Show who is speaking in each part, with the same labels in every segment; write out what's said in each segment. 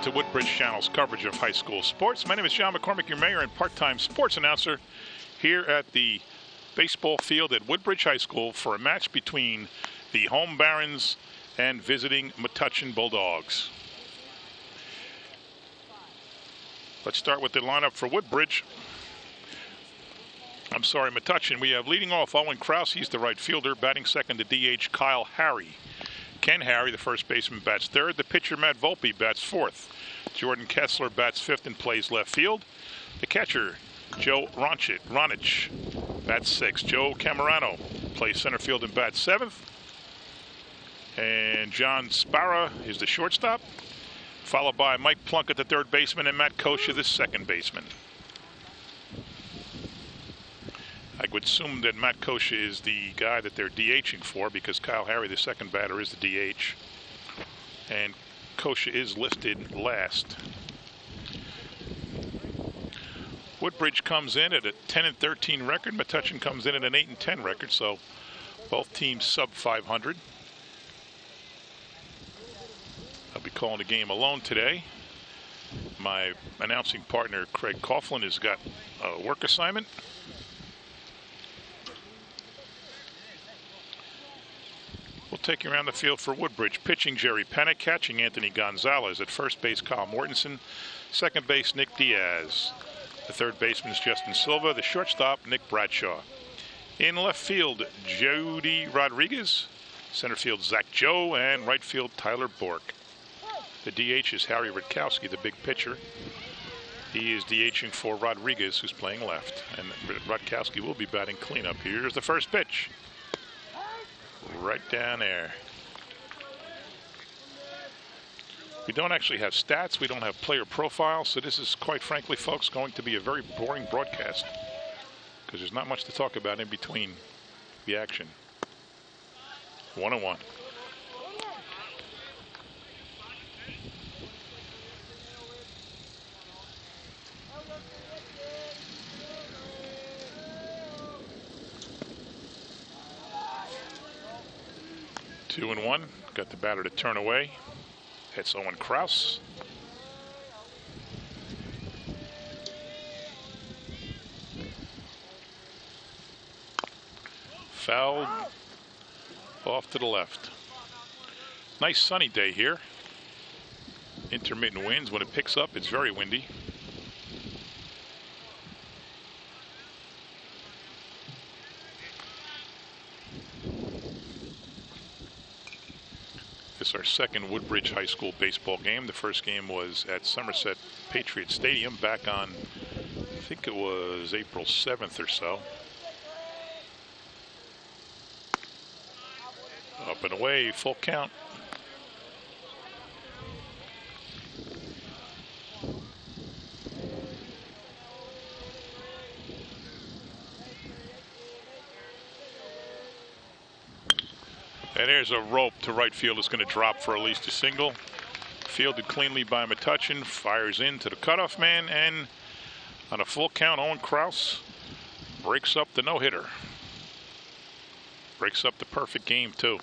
Speaker 1: to Woodbridge Channel's coverage of high school sports. My name is John McCormick, your mayor and part-time sports announcer here at the baseball field at Woodbridge High School for a match between the home Barons and visiting Metuchen Bulldogs. Let's start with the lineup for Woodbridge. Metuchen. We have leading off Owen Kraus. He's the right fielder. Batting second to DH Kyle Harry. Ken Harry, the first baseman, bats third. The pitcher, Matt Volpe, bats fourth. Jordan Kessler bats fifth and plays left field. The catcher, Joe Ronich, bats sixth. Joe Camerano plays center field and bats seventh. And John Sparra is the shortstop, followed by Mike Plunkett, the third baseman, and Matt Kosha, the second baseman. I would assume that Matt Kosha is the guy that they're DHing for, because Kyle Harry, the second batter, is the DH. And Kosha is listed last. Woodbridge comes in at a 10-13 record. Metuchen comes in at an 8-10 record, so both teams sub 500. I'll be calling the game alone today. My announcing partner, Craig Coughlin, has got a work assignment. We'll take you around the field for Woodbridge. Pitching, Jerry Panic. Catching, Anthony Gonzales. At first base, Kyle Mortensen. Second base, Nick Diaz. The third baseman is Justin Silva. The shortstop, Nick Bradshaw. In left field, Judy Rodriguez. Center field, Zach Joe. And right field, Tyler Bork. The DH is Harry Rutkowski, the big pitcher. He is DHing for Rodriguez, who's playing left. And Rutkowski will be batting cleanup. Here's the first pitch. Right down there. We don't actually have stats. We don't have player profiles. So this is, quite frankly, folks, going to be a very boring broadcast, because there's not much to talk about in between the action. 1-1. Two and one. Got the batter to turn away. It's Owen Kraus. Fouled off to the left. Nice sunny day here. Intermittent winds. When it picks up, it's very windy. This is our second Woodbridge High School baseball game. The first game was at Somerset Patriot Stadium back on, I think it was April 7th or so. Up and away, full count. And there's a rope to right field. It's going to drop for at least a single. Fielded cleanly by Metuchen. Fires into the cutoff man. And on a full count, Owen Kraus breaks up the no-hitter. Breaks up the perfect game, too.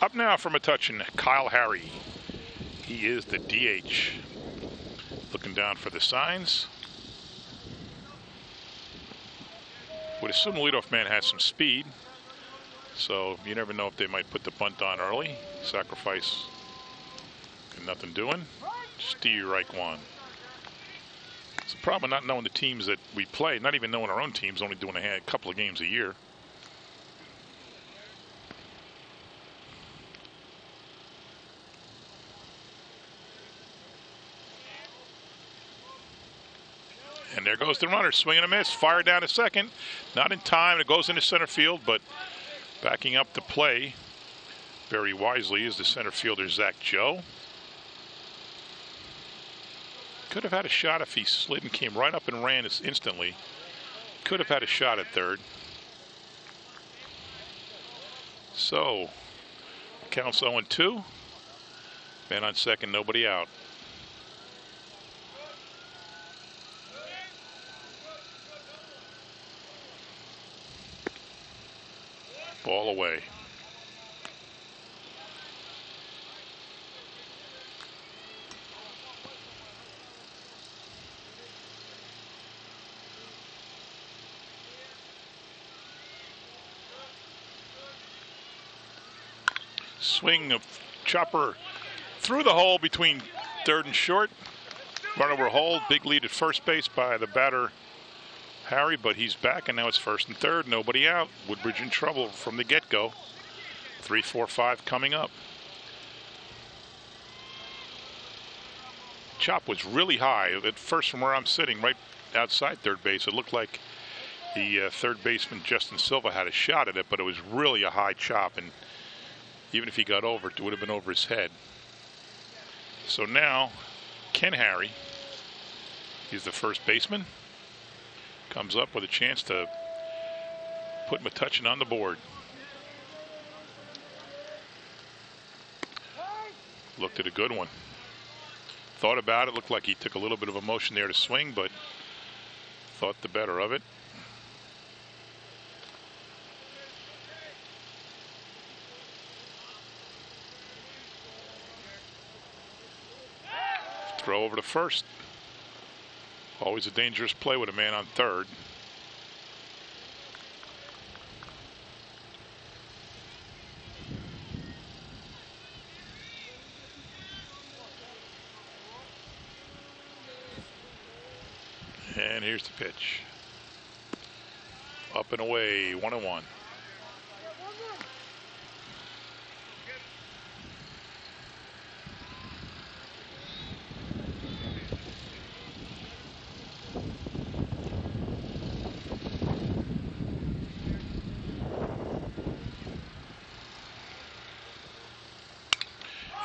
Speaker 1: Up now for Metuchen, Kyle Harry. He is the DH. Looking down for the signs. Would assume the leadoff man has some speed, so you never know if they might put the bunt on early. Sacrifice and nothing doing. Stee-Rike won. It's a problem not knowing the teams that we play, not even knowing our own teams, only doing a couple of games a year. And there goes the runner, swing and a miss, fire down to second. Not in time, it goes into center field, but backing up the play very wisely is the center fielder, Zach Joe. Could have had a shot if he slid and came right up and ran instantly. Could have had a shot at third. So, counts 0-2. Man on second, nobody out. Ball away. Swing of chopper through the hole between third and short. Runner will hold. Big lead at first base by the batter, Harry, but he's back, and now it's first and third. Nobody out. Woodbridge in trouble from the get-go. 3-4-5 coming up. Chop was really high at first from where I'm sitting, right outside third base. It looked like the third baseman, Justin Silva, had a shot at it, but it was really a high chop, and even if he got over it, it would have been over his head. So now, Ken Harry, he's the first baseman, comes up with a chance to put Metuchen on the board. Looked at a good one. Thought about it, looked like he took a little bit of a motion there to swing, but thought the better of it. Throw over to first. Always a dangerous play with a man on third. And here's the pitch. Up and away, 1-1.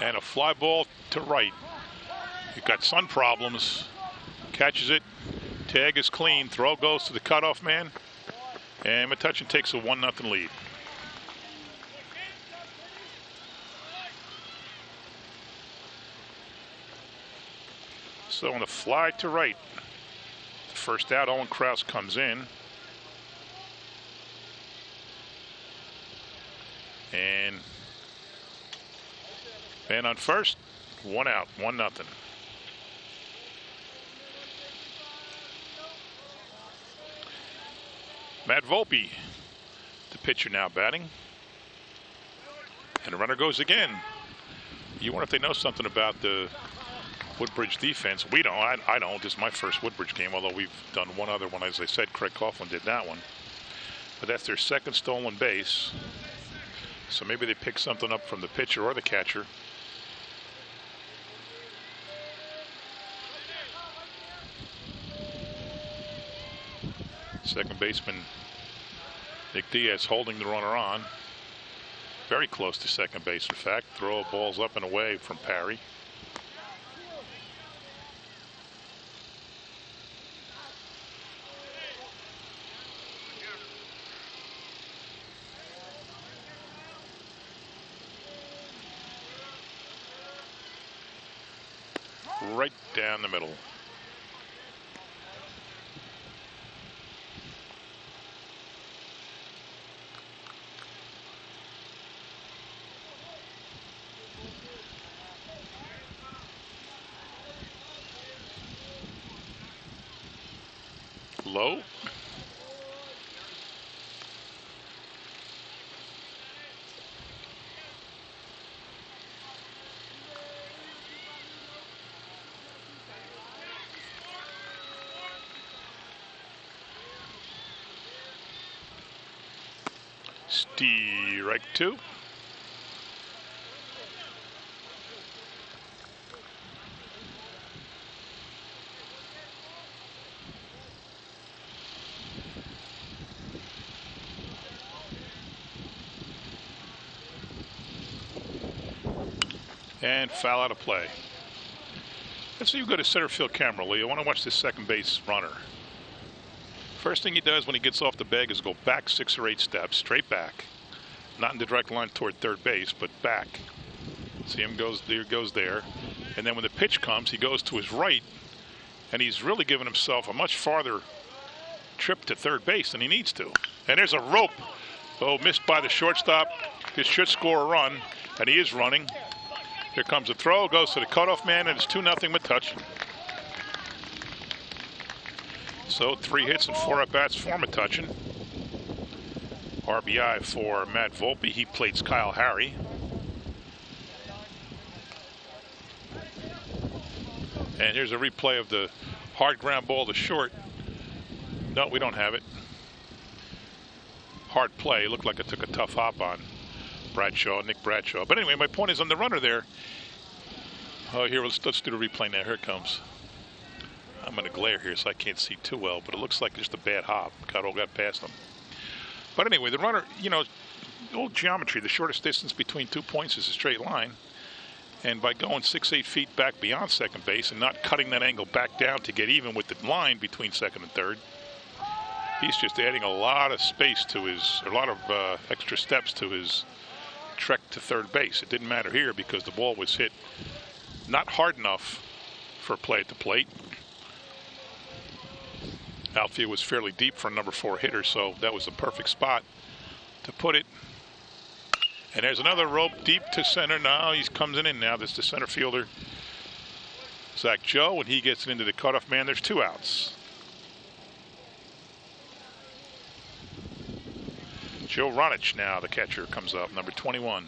Speaker 1: And a fly ball to right. You've got sun problems. Catches it. Tag is clean. Throw goes to the cutoff man. And Metuchen takes a 1-0 lead. So on the fly to right. The first out, Owen Kraus comes in. And man on first, 1 out, 1-0. Matt Volpe, the pitcher, now batting. And the runner goes again. You wonder if they know something about the Woodbridge defense. We don't. I don't. This is my first Woodbridge game, although we've done one other one. As I said, Craig Coughlin did that one. But that's their second stolen base. So maybe they pick something up from the pitcher or the catcher. Second baseman Nick Diaz holding the runner on. Very close to second base, in fact. Throw balls up and away from Parry. Right down the middle. Low. Stee-Rike 2. And foul out of play. Let's see you go to center field camera, Lee. I want to watch this second base runner. First thing he does when he gets off the bag is go back 6 or 8 steps, straight back. Not in the direct line toward third base, but back. See him goes there. And then when the pitch comes, he goes to his right, and he's really giving himself a much farther trip to third base than he needs to. And there's a rope. Oh, missed by the shortstop. This should score a run, and he is running. Here comes a throw, goes to the cutoff man, and it's 2-0 Metuchen. So 3 hits and 4 at-bats for Metuchen. RBI for Matt Volpe. He plates Kyle Harry. And here's a replay of the hard ground ball to short. No, we don't have it. Hard play. Looked like it took a tough hop on Bradshaw, Nick Bradshaw. But anyway, my point is on the runner there. Oh, here, let's do the replay now. Here it comes. I'm going to glare here, so I can't see too well, but it looks like just a bad hop. Got past him. But anyway, the runner, you know, old geometry, the shortest distance between 2 points is a straight line. And by going 6-8 feet back beyond second base and not cutting that angle back down to get even with the line between second and third, he's just adding a lot of space to his, a lot of extra steps to his trek to third base. It didn't matter here because the ball was hit not hard enough for play at the plate. Outfield was fairly deep for a number 4 hitter, so that was the perfect spot to put it. And there's another rope deep to center. Now he comes in now. This is the center fielder, Zach Joe. When he gets it into the cutoff man, there's 2 outs. Joe Ronich now, the catcher, comes up, number 21.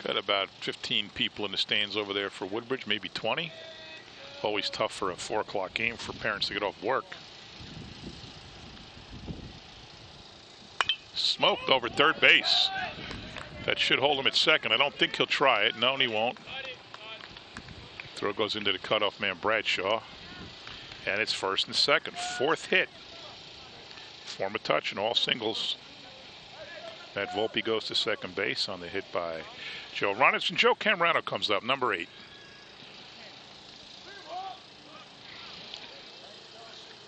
Speaker 1: Got about 15 people in the stands over there for Woodbridge, maybe 20. Always tough for a 4 o'clock game for parents to get off work. Smoked over third base. That should hold him at second. I don't think he'll try it. No, he won't. Throw goes into the cutoff man, Bradshaw. And it's first and second. 4th hit. Form a touch and all singles. Matt Volpe goes to second base on the hit by Joe Ronich, and Joe Camrano comes up, number 8.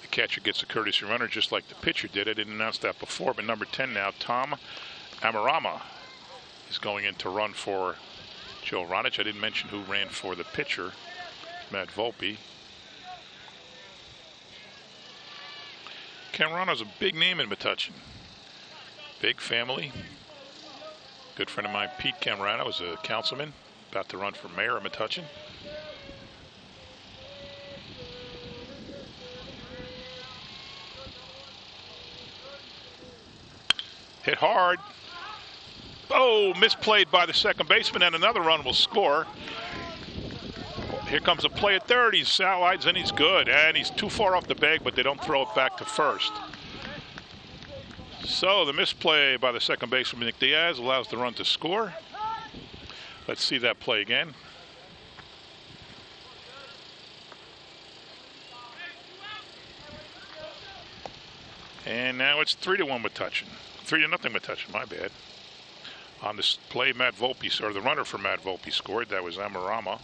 Speaker 1: The catcher gets a courtesy runner just like the pitcher did. I didn't announce that before, but number 10 now, Tom Amarama, is going in to run for Joe Ronich. I didn't mention who ran for the pitcher, Matt Volpe. Camrano's a big name in Metuchen. Big family. Good friend of mine, Pete Camrano, is a councilman, about to run for mayor of Metuchen. Hit hard. Oh, misplayed by the second baseman, and another run will score. Here comes a play at third. He slides and he's good, and he's too far off the bag, but they don't throw it back to first. So the misplay by the second baseman, Nick Diaz, allows the run to score. Let's see that play again. And now it's 3-1 Metuchen. 3-0 Metuchen, my bad. On this play, Matt Volpe, or the runner for Matt Volpe scored. That was Amaruma.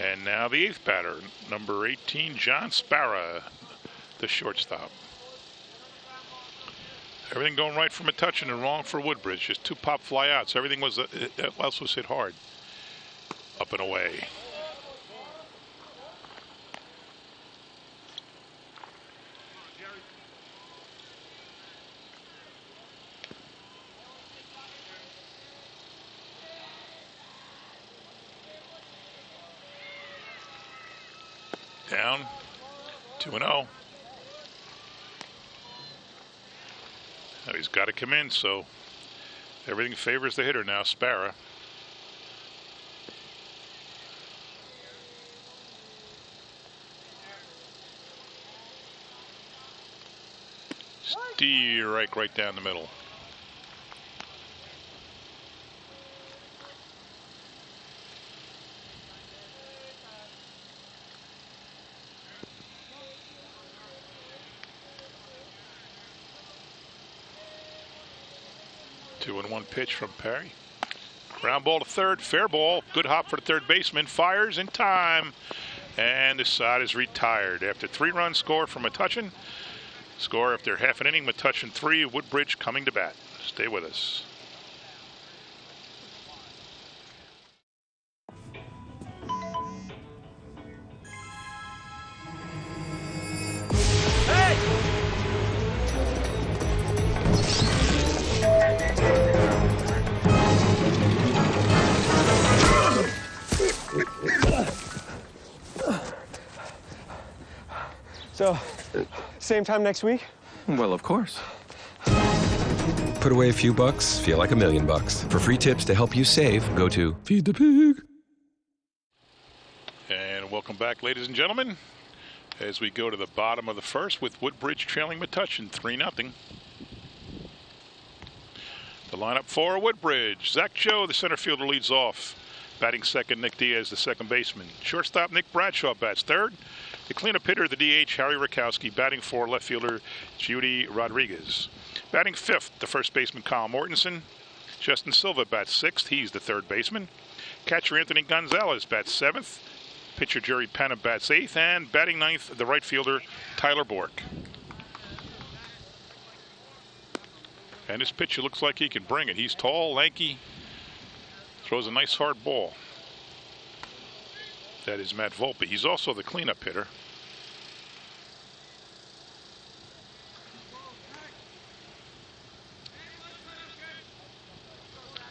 Speaker 1: And now the 8th batter, number 18, John Sparra, the shortstop. Everything going right for Metuchen and wrong for Woodbridge. Just 2 pop fly outs. Everything else was hit hard. Up and away. Down, 2-0. Now he's got to come in, so everything favors the hitter now, Sparra. Stee-Rike right down the middle. Two and one pitch from Perry. Ground ball to third, fair ball. Good hop for the third baseman. Fires in time, and the side is retired after 3-run score from Metuchen. Score after half an inning, Metuchen 3, Woodbridge coming to bat. Stay with us.
Speaker 2: So, same time next week?
Speaker 3: Well, of course.
Speaker 4: Put away a few bucks, feel like $1 million. For free tips to help you save, go to Feed the Pig.
Speaker 1: And welcome back, ladies and gentlemen, as we go to the bottom of the first with Woodbridge trailing Metuchen 3-0. The lineup for Woodbridge: Zach Joe, the center fielder, leads off. Batting second, Nick Diaz, the second baseman. Shortstop, Nick Bradshaw, bats third. The cleanup hitter, the DH, Harry Rutkowski. Batting fourth, left fielder, Judy Rodriguez. Batting fifth, the first baseman, Kyle Mortensen. Justin Silva bats sixth. He's the third baseman. Catcher, Anthony Gonzales, bats seventh. Pitcher, Jerry Penna, bats eighth. And batting ninth, the right fielder, Tyler Bork. And this pitcher looks like he can bring it. He's tall, lanky, throws a nice hard ball. That is Matt Volpe. He's also the cleanup hitter.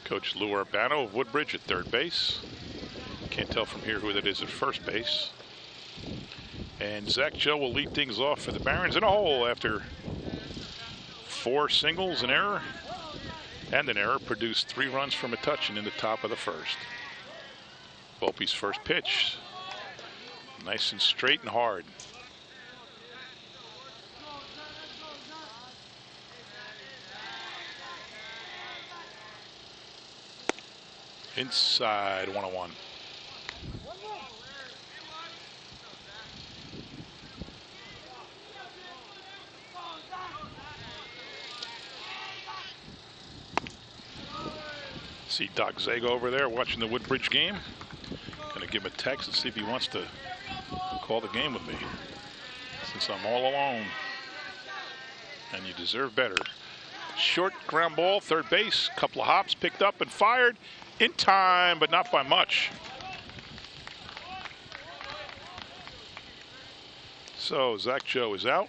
Speaker 1: Coach Lou Urbano of Woodbridge at third base. Can't tell from here who that is at first base. And Zach Joe will lead things off for the Barons in a hole after 4 singles, an error, and an error. Produced 3 runs from Metuchen in the top of the first. Volpe's first pitch, nice and straight and hard. Inside, 1-1. See Doc Zago over there watching the Woodbridge game. Gonna give him a text and see if he wants to call the game with me, since I'm all alone. And you deserve better. Short ground ball, third base, couple of hops, picked up and fired in time, but not by much. So Zach Joe is out.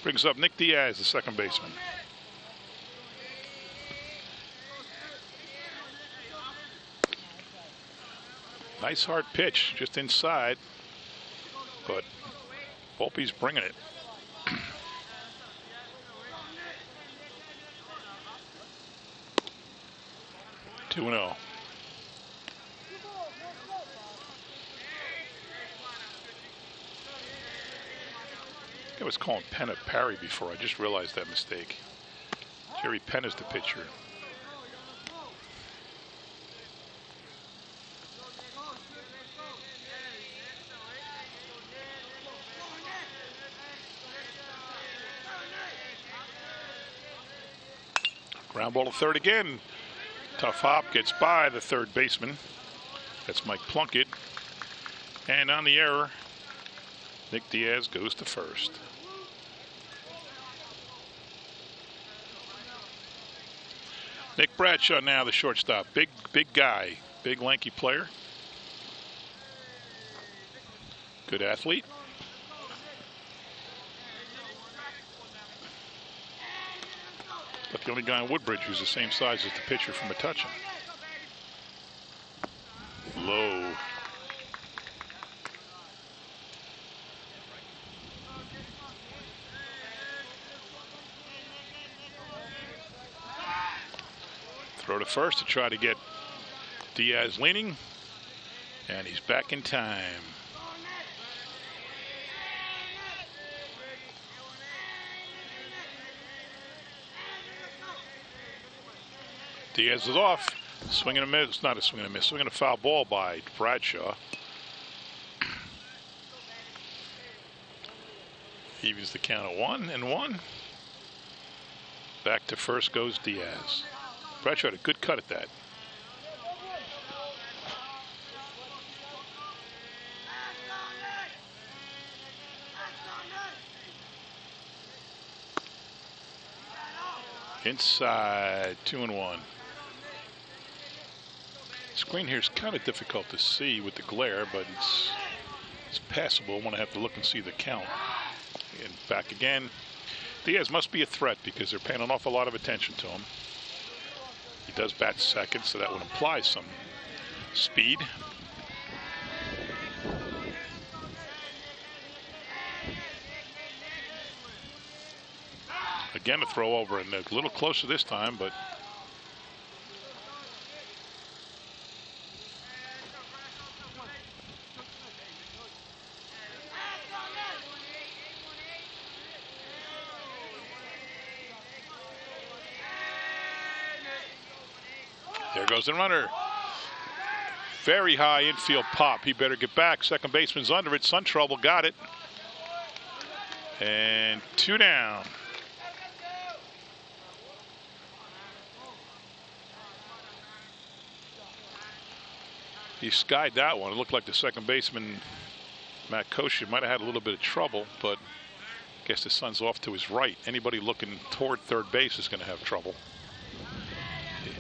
Speaker 1: Brings up Nick Diaz, the second baseman. Nice hard pitch, just inside, but Volpe's bringing it. 2-0. I was calling Penna Parry before. I just realized that mistake. Jerry Penna's the pitcher. Ground ball to third again. Tough hop, gets by the third baseman. That's Mike Plunkett. And on the error, Nick Diaz goes to first. Nick Bradshaw now the shortstop. Big guy, big lanky player. Good athlete. But the only guy in Woodbridge who's the same size as the pitcher from Metuchen. Low. Throw to first to try to get Diaz leaning, and he's back in time. Diaz is off. Swing and a miss. Not a swing and a miss. Swing and a foul ball by Bradshaw. Evens the count at 1-1. Back to first goes Diaz. Bradshaw had a good cut at that. Inside, 2-1. Screen here is kind of difficult to see with the glare, but it's passable when I have to look and see the count. And back again. Diaz must be a threat because they're paying an awful lot of attention to him. He does bat second, so that would imply some speed. Again, a throw over, and a little closer this time, but there goes the runner. Very high infield pop. He better get back. Second baseman's under it. Sun trouble, got it. And 2 down. He skied that one. It looked like the second baseman, Matt Kosher, might have had a little bit of trouble, but I guess the sun's off to his right. Anybody looking toward third base is going to have trouble.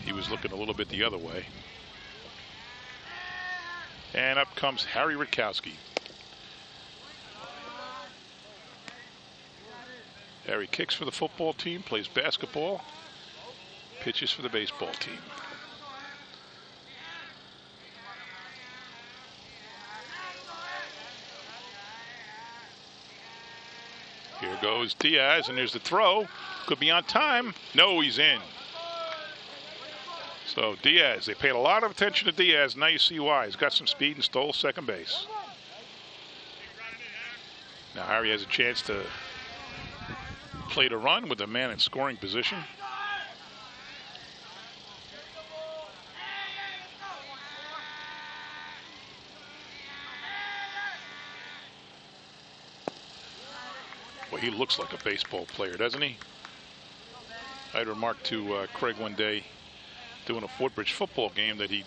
Speaker 1: He was looking a little bit the other way. And up comes Harry Rutkowski. Harry kicks for the football team, plays basketball, pitches for the baseball team. Here goes Diaz, and there's the throw. Could be on time. No, he's in. So Diaz, they paid a lot of attention to Diaz. Now you see why. He's got some speed and stole second base. Now Harry has a chance to play to run with a man in scoring position. Well, he looks like a baseball player, doesn't he? I had remarked to Craig one day doing a Footbridge football game that he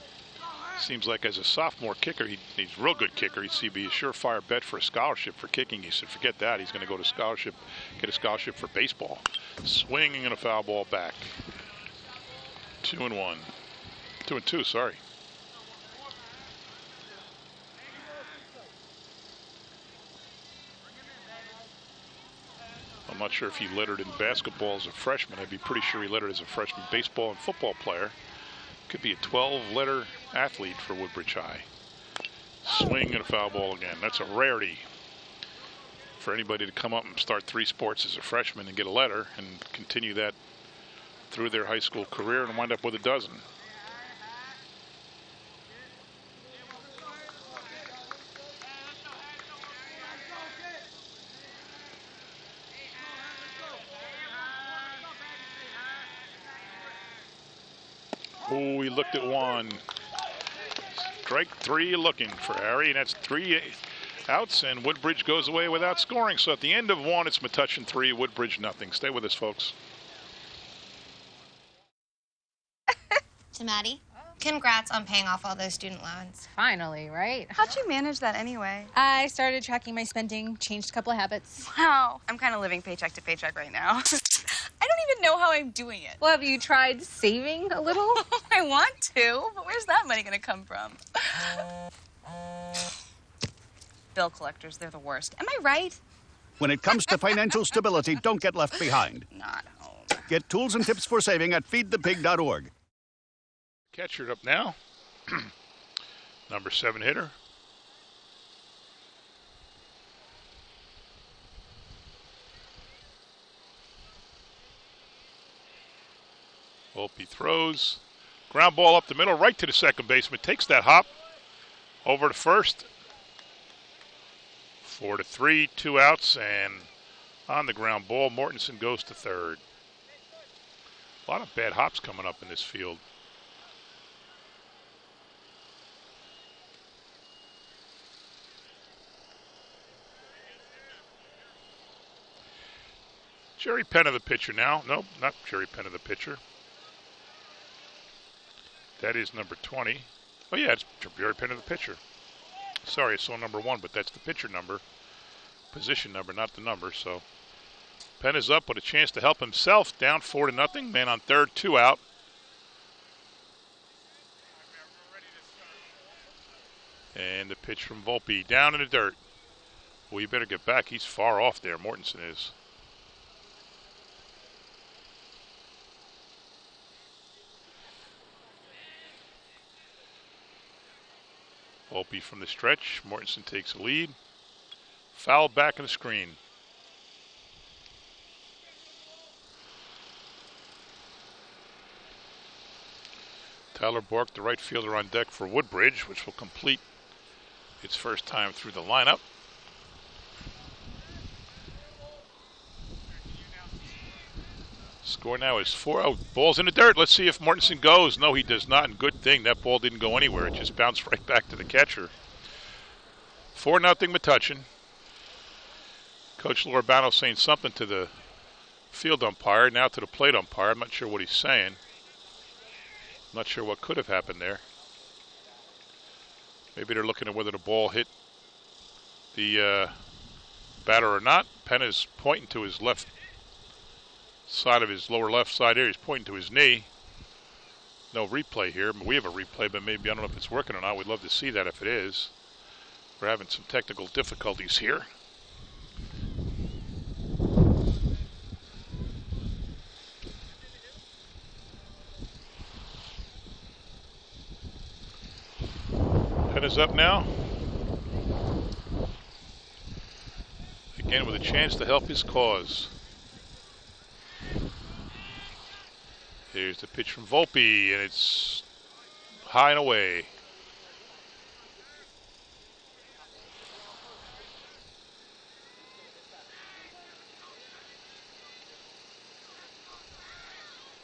Speaker 1: seems like as a sophomore kicker, he's a real good kicker. He'd be a surefire bet for a scholarship for kicking. He said, forget that. He's going to go to scholarship, get a scholarship for baseball. Swinging and a foul ball back. 2-1. 2-2, sorry. I'm not sure if he lettered in basketball as a freshman. I'd be pretty sure he lettered as a freshman baseball and football player. Could be a 12-letter athlete for Woodbridge High. Swing and a foul ball again. That's a rarity for anybody to come up and start 3 sports as a freshman and get a letter and continue that through their high school career and wind up with a dozen. Oh, he looked at one. Strike 3 looking for Harry, and that's 3 outs, and Woodbridge goes away without scoring. So at the end of 1, it's Metuchen 3, Woodbridge nothing. Stay with us, folks.
Speaker 3: To Maddie, congrats on paying off all those student loans.
Speaker 5: Finally, right?
Speaker 6: How'd you manage that anyway?
Speaker 5: I started tracking my spending, changed a couple of habits.
Speaker 6: Wow, I'm kind of living paycheck to paycheck right now. I don't even know how I'm doing it.
Speaker 5: Well, have you tried saving a little?
Speaker 6: I want to, but where's that money gonna come from? Bill collectors, they're the worst. Am I right?
Speaker 7: When it comes to financial stability, don't get left behind.
Speaker 6: Not home.
Speaker 7: Get tools and tips for saving at feedthepig.org.
Speaker 1: Catcher up now. Number 7 hitter. Volpe throws. Ground ball up the middle, right to the second baseman. Takes that hop over to first. 4-3, 2 outs, and on the ground ball, Mortensen goes to third. A lot of bad hops coming up in this field. Jerry Penna the pitcher now. Nope, not Jerry Penna the pitcher. That is number 20. Oh yeah, it's Jerry Penna the pitcher. Sorry, I saw number 1, but that's the pitcher number. Position number, not the number. So Penna's up with a chance to help himself. Down 4-0. Man on third, 2 out. And the pitch from Volpe down in the dirt. Well, you better get back. He's far off there. Mortensen is. Volpe from the stretch. Mortensen takes a lead. Foul back in the screen. Tyler Bork, the right fielder, on deck for Woodbridge, which will complete its first time through the lineup. Score now is 4. Oh, ball's in the dirt. Let's see if Mortensen goes. No, he does not, and good thing. That ball didn't go anywhere. It just bounced right back to the catcher. 4-0 Metuchen. Coach Lorabano saying something to the field umpire, now to the plate umpire. I'm not sure what he's saying. I'm not sure what could have happened there. Maybe they're looking at whether the ball hit the batter or not. Penna's pointing to his left side of his lower left side here. He's pointing to his knee. No replay here. We have a replay, but maybe, I don't know if it's working or not. We'd love to see that if it is. We're having some technical difficulties here. Penna's up now. Again with a chance to help his cause. Here's the pitch from Volpe, and it's high and away.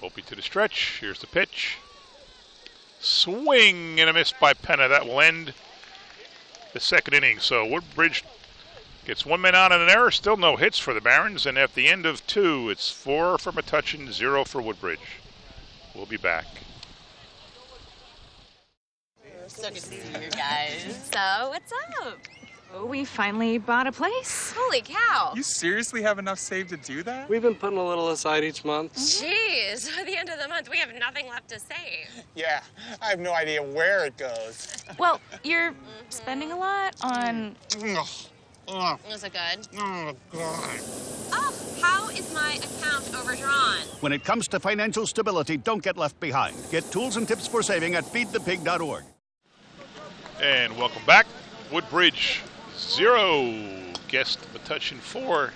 Speaker 1: Volpe to the stretch. Here's the pitch. Swing and a miss by Penna. That will end the second inning. So Woodbridge gets 1 man out on an error. Still no hits for the Barons. And at the end of 2, it's 4 for Metuchen, 0 for Woodbridge. We'll be back.
Speaker 8: So good to see you guys. So, what's up?
Speaker 5: Oh, we finally bought a place.
Speaker 8: Holy cow.
Speaker 9: You seriously have enough saved to do that?
Speaker 2: We've been putting a little aside each month.
Speaker 8: Jeez, at the end of the month, we have nothing left to save.
Speaker 10: Yeah, I have no idea where it goes.
Speaker 5: Well, you're spending a lot on...
Speaker 8: Was it good?
Speaker 10: Oh, God.
Speaker 8: Oh, how is my account overdrawn?
Speaker 7: When it comes to financial stability, don't get left behind. Get tools and tips for saving at feedthepig.org.
Speaker 1: And welcome back. Woodbridge 0. Guest Metuchen 4.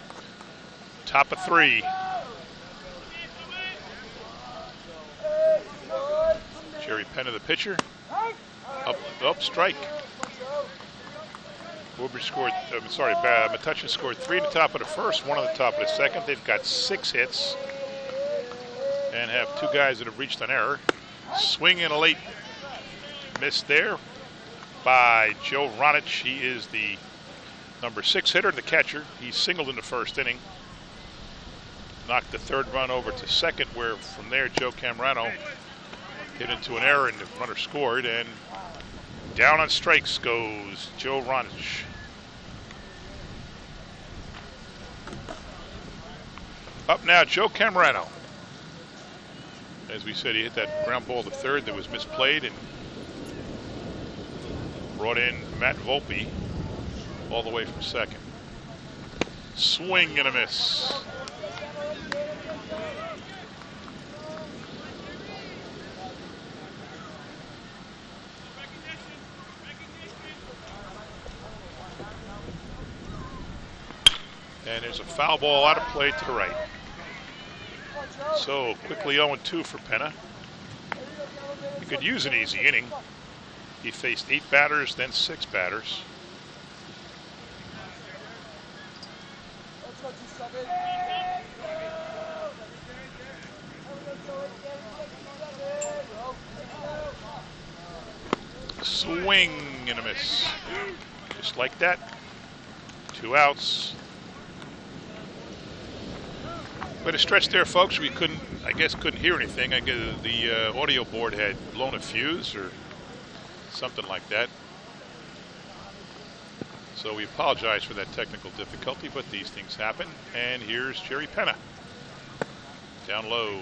Speaker 1: Top of 3. Jerry Penna, the pitcher. Up, strike. Woodbridge scored, Metuchen scored 3 in the top of the first, 1 on the top of the second. They've got 6 hits and have 2 guys that have reached an error. Swing and a late miss there by Joe Ronich. He is the number 6 hitter, the catcher. He singled in the first inning. Knocked the 3rd run over to second, where from there Joe Camerano hit into an error and the runner scored. And down on strikes goes Joe Ronich. Up now, Joe Camerano. As we said, he hit that ground ball to third that was misplayed and brought in Matt Volpe all the way from second. Swing and a miss. And there's a foul ball out of play to the right. So quickly 0-2 for Penna. He could use an easy inning. He faced 8 batters, then 6 batters. Swing and a miss. Just like that. 2 outs. But a stretch there, folks. We couldn't hear anything. I guess the audio board had blown a fuse or something like that. So we apologize for that technical difficulty, but these things happen. And here's Jerry Penna. Down low.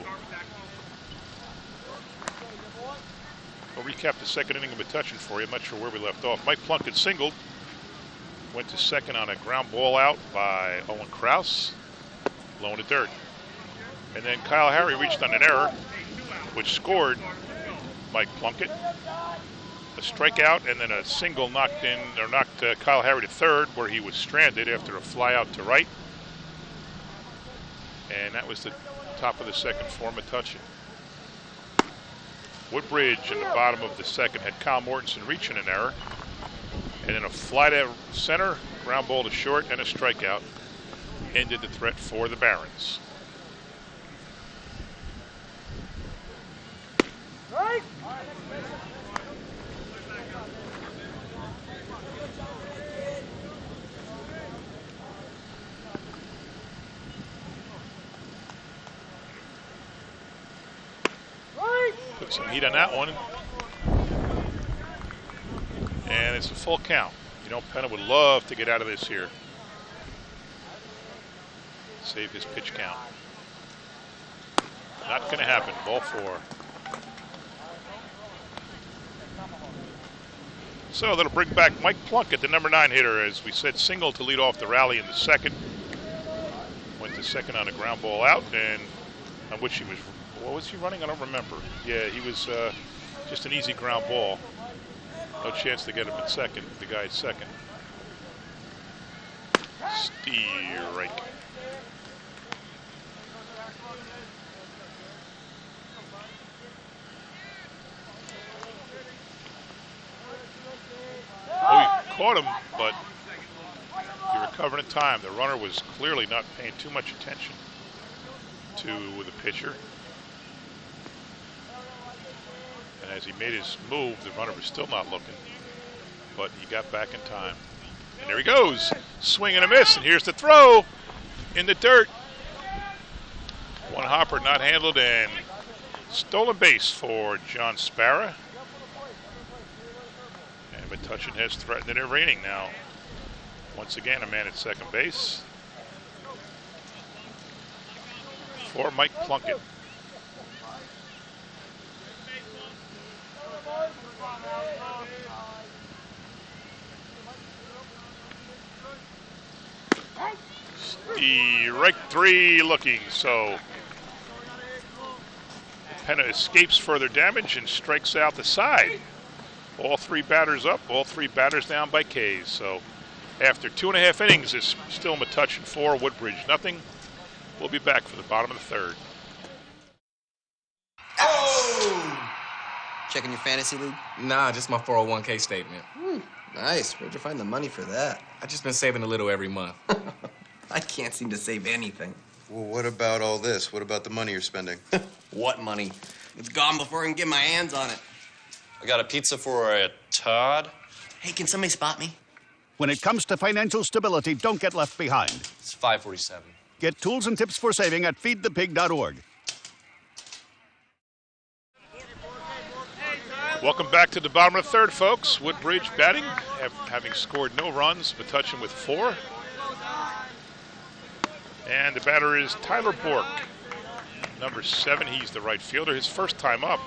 Speaker 1: I'll recap the second inning of Metuchen for you. I'm not sure where we left off. Mike Plunkett singled. went to second on a ground ball out by Owen Kraus, low in the dirt. And then Kyle Harry reached on an error, which scored Mike Plunkett. A strikeout and then a single knocked Kyle Harry to third, where he was stranded after a fly out to right. And that was the top of the second for Metuchen. Woodbridge in the bottom of the second had Kyle Mortensen reaching an error. And then a fly to center, ground ball to short, and a strikeout ended the threat for the Barons. Put some heat on that one. And it's a full count. You know, Penna would love to get out of this here. Save his pitch count. Not going to happen. Ball 4. So that'll bring back Mike Plunkett, the number 9 hitter, as we said, single to lead off the rally in the second. Went to second on a ground ball out, and on which he was, what was he running? I don't remember. Yeah, he was just an easy ground ball. No chance to get him in second, the guy at second. Stee-Rike. Oh, he caught him, but he recovered in time. The runner was clearly not paying too much attention to the pitcher. And as he made his move, the runner was still not looking, but he got back in time. And there he goes, swing and a miss, and here's the throw in the dirt. One hopper not handled, and stolen base for John Sparrow. And Metuchen has threatened an inning now. Once again, a man at second base for Mike Plunkett. Stee-Rike 3 looking, so Penna escapes further damage and strikes out the side. All 3 batters up, all 3 batters down by K's. So after 2.5 innings, it's still Metuchen 4, Woodbridge nothing. We'll be back for the bottom of the third.
Speaker 11: Oh! Checking your fantasy league?
Speaker 12: Nah, just my 401k statement.
Speaker 11: Nice. Where'd you find the money for that?
Speaker 12: I just been saving a little every month.
Speaker 11: I can't seem to save anything.
Speaker 13: Well, what about all this? What about the money you're spending?
Speaker 11: What money? It's gone before I can get my hands on it.
Speaker 14: I got a pizza for a Todd.
Speaker 11: Hey, can somebody spot me?
Speaker 7: When it comes to financial stability, don't get left behind.
Speaker 14: It's 547.
Speaker 7: Get tools and tips for saving at feedthepig.org.
Speaker 1: Welcome back to the bottom of the third, folks. Woodbridge batting, having scored no runs, Metuchen with 4. And the batter is Tyler Bork, number 7. He's the right fielder. His first time up.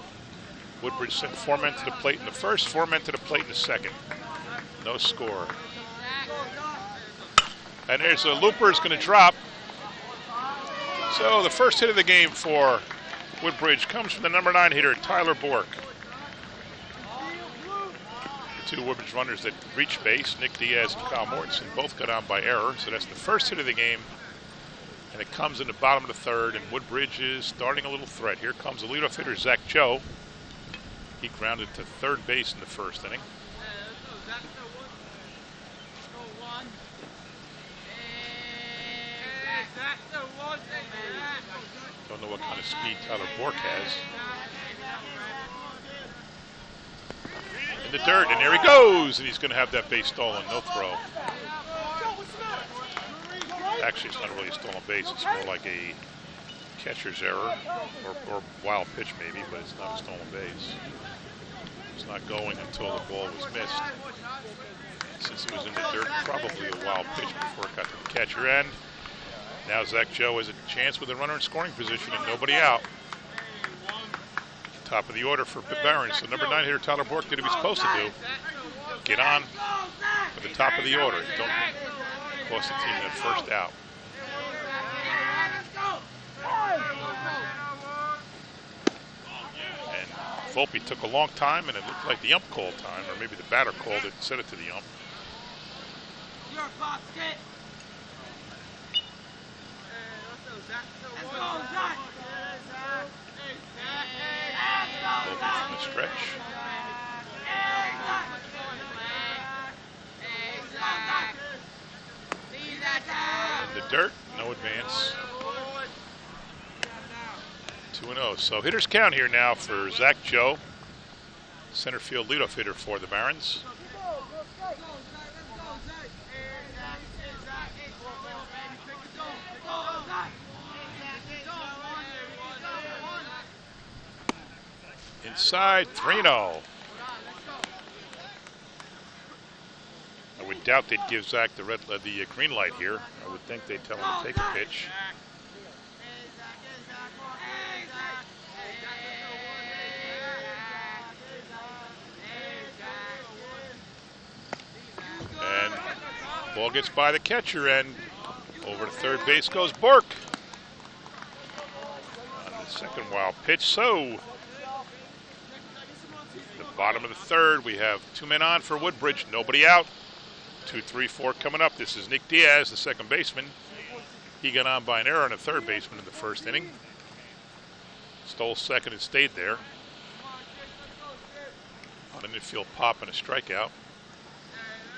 Speaker 1: Woodbridge sent 4 men to the plate in the first, 4 men to the plate in the second. No score. And there's a looper, is going to drop. So the first hit of the game for Woodbridge comes from the number 9 hitter, Tyler Bork. The 2 Woodbridge runners that reached base, Nick Diaz and Kyle Mortensen, both got on by error. So that's the first hit of the game. And it comes in the bottom of the third, and Woodbridge is starting a little threat. Here comes the leadoff hitter, Zach Joe. He grounded to third base in the first inning. Don't know what kind of speed Tyler Bork has. In the dirt, and there he goes, and he's going to have that base stolen. No throw. Actually, it's not really a stolen base. It's more like a catcher's error or wild pitch maybe, but it's not a stolen base. It's not going until the ball was missed. Since it was in the dirt, probably a wild pitch before it got to the catcher end. Now Zach Joe has a chance with a runner in scoring position and nobody out. Top of the order for Barons. So number 9 hitter Tyler Bork did what he was supposed to do. get on at the top of the order. Don't cost the team that first out. And Volpe took a long time, and it looked like the ump called time, or maybe the batter called it and sent it to the ump. Volpe from the stretch. In the dirt, no advance. 2-0. So hitters count here now for Zach Joe, center field leadoff hitter for the Barons. Inside, 3-0. I would doubt they'd give Zach the green light here. I would think they'd tell him to take a pitch. And ball gets by the catcher, and over to third base goes Bork. On the second wild pitch, so the bottom of the third, we have 2 men on for Woodbridge, nobody out. 2, 3, 4 coming up. This is Nick Diaz, the second baseman. He got on by an error on a third baseman in the first inning. Stole second and stayed there. On an infield pop and a strikeout.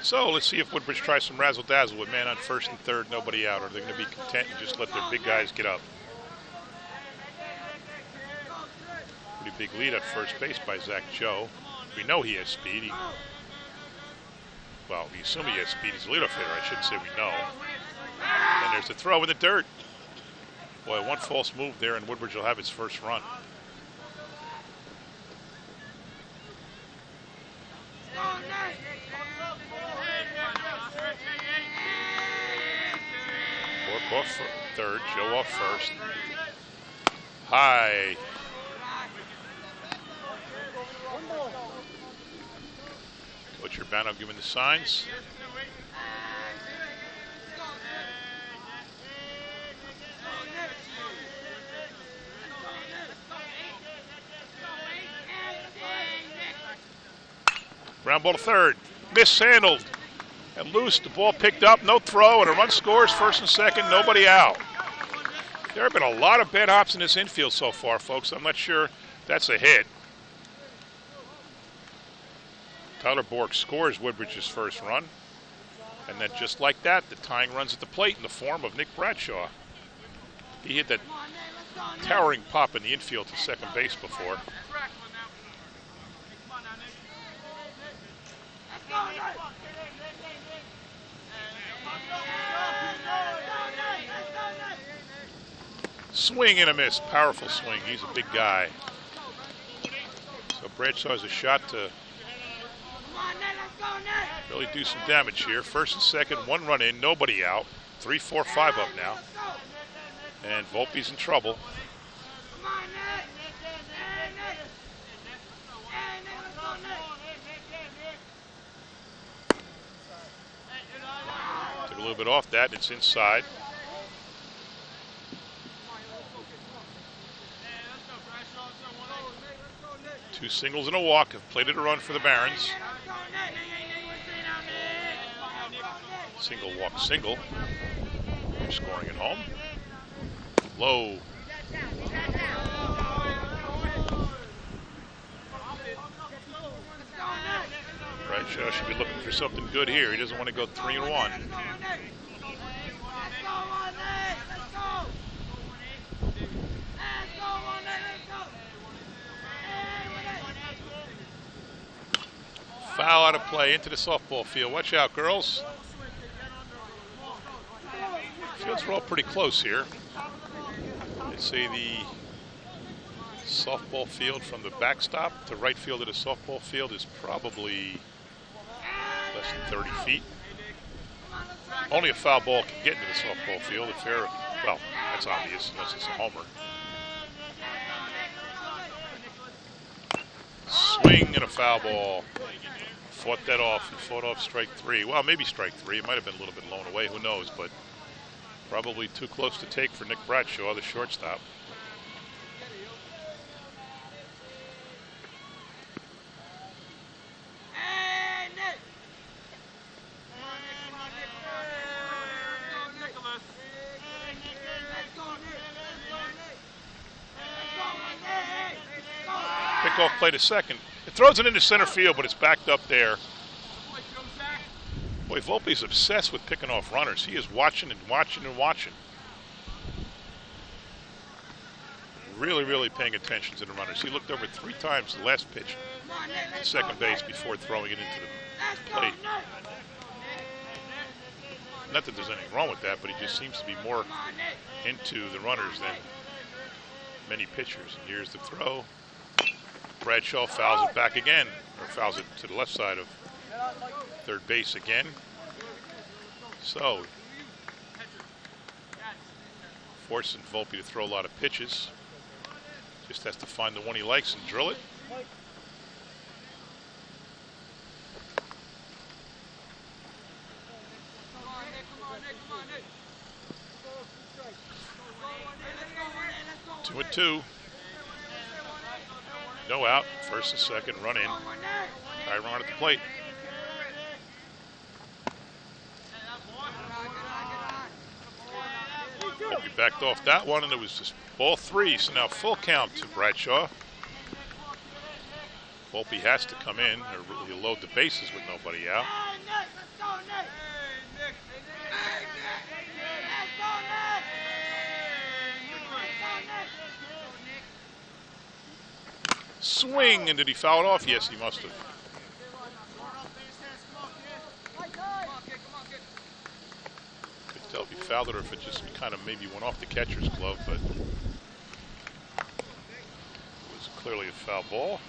Speaker 1: So let's see if Woodbridge tries some razzle-dazzle with man on first and third, nobody out, or they're going to be content and just let their big guys get up. Pretty big lead at first base by Zach Joe. We know he has speed. Well, we assume he has speed. He's a leadoff hitter. I shouldn't say we know. And there's the throw in the dirt. Boy, one false move there, and Woodbridge will have its first run. Bork off third, Joe off first. High. Coach Urbano giving the signs. Ground ball to third. Mishandled and loose. The ball picked up. No throw, and a run scores first and second. Nobody out. There have been a lot of bad hops in this infield so far, folks. I'm not sure that's a hit. Tyler Bork scores Woodbridge's first run. And then just like that, the tying runs at the plate in the form of Nick Bradshaw. He hit that towering pop in the infield to second base before. Swing and a miss. Powerful swing. He's a big guy. So Bradshaw has a shot to really do some damage here. First and second, 1 run in, nobody out. 3, 4, 5 up now. And Volpe's in trouble. Took a little bit off that, it's inside. Two singles and a walk have plated a run for the Barons. Single, walk, single. They're scoring at home. Low. Bradshaw should be looking for something good here. He doesn't want to go 3-1. Foul out of play into the softball field. Watch out, girls. Fields are all pretty close here. They say the softball field from the backstop to right field of the softball field is probably less than 30 feet. Only a foul ball can get into the softball field if they're, well, that's obvious unless it's a homer. Swing and a foul ball. fought that off. He fought off strike 3. Well, maybe strike 3. It might have been a little bit blown away. Who knows? But probably too close to take for Nick Bradshaw, the shortstop. Pickoff play to second. It throws it into center field, but it's backed up there. Boy, Volpe's obsessed with picking off runners. He is watching and watching and watching. Really, really paying attention to the runners. He looked over 3 times the last pitch to second base before throwing it into the plate. Not that there's anything wrong with that, but he just seems to be more into the runners than many pitchers. And here's the throw. Bradshaw fouls it back again, or fouls it to the left side of third base again. So, forcing Volpe to throw a lot of pitches. Just has to find the one he likes and drill it. Two and two. No out. First and second. Run in. Tyron at the plate. He backed off that one, and it was just ball 3. So now full count to Bradshaw. Volpe has to come in, or he'll load the bases with nobody out. Swing, and did he foul it off? Yes, he must have. Couldn't tell if he fouled it or if it just kind of maybe went off the catcher's glove, but it was clearly a foul ball.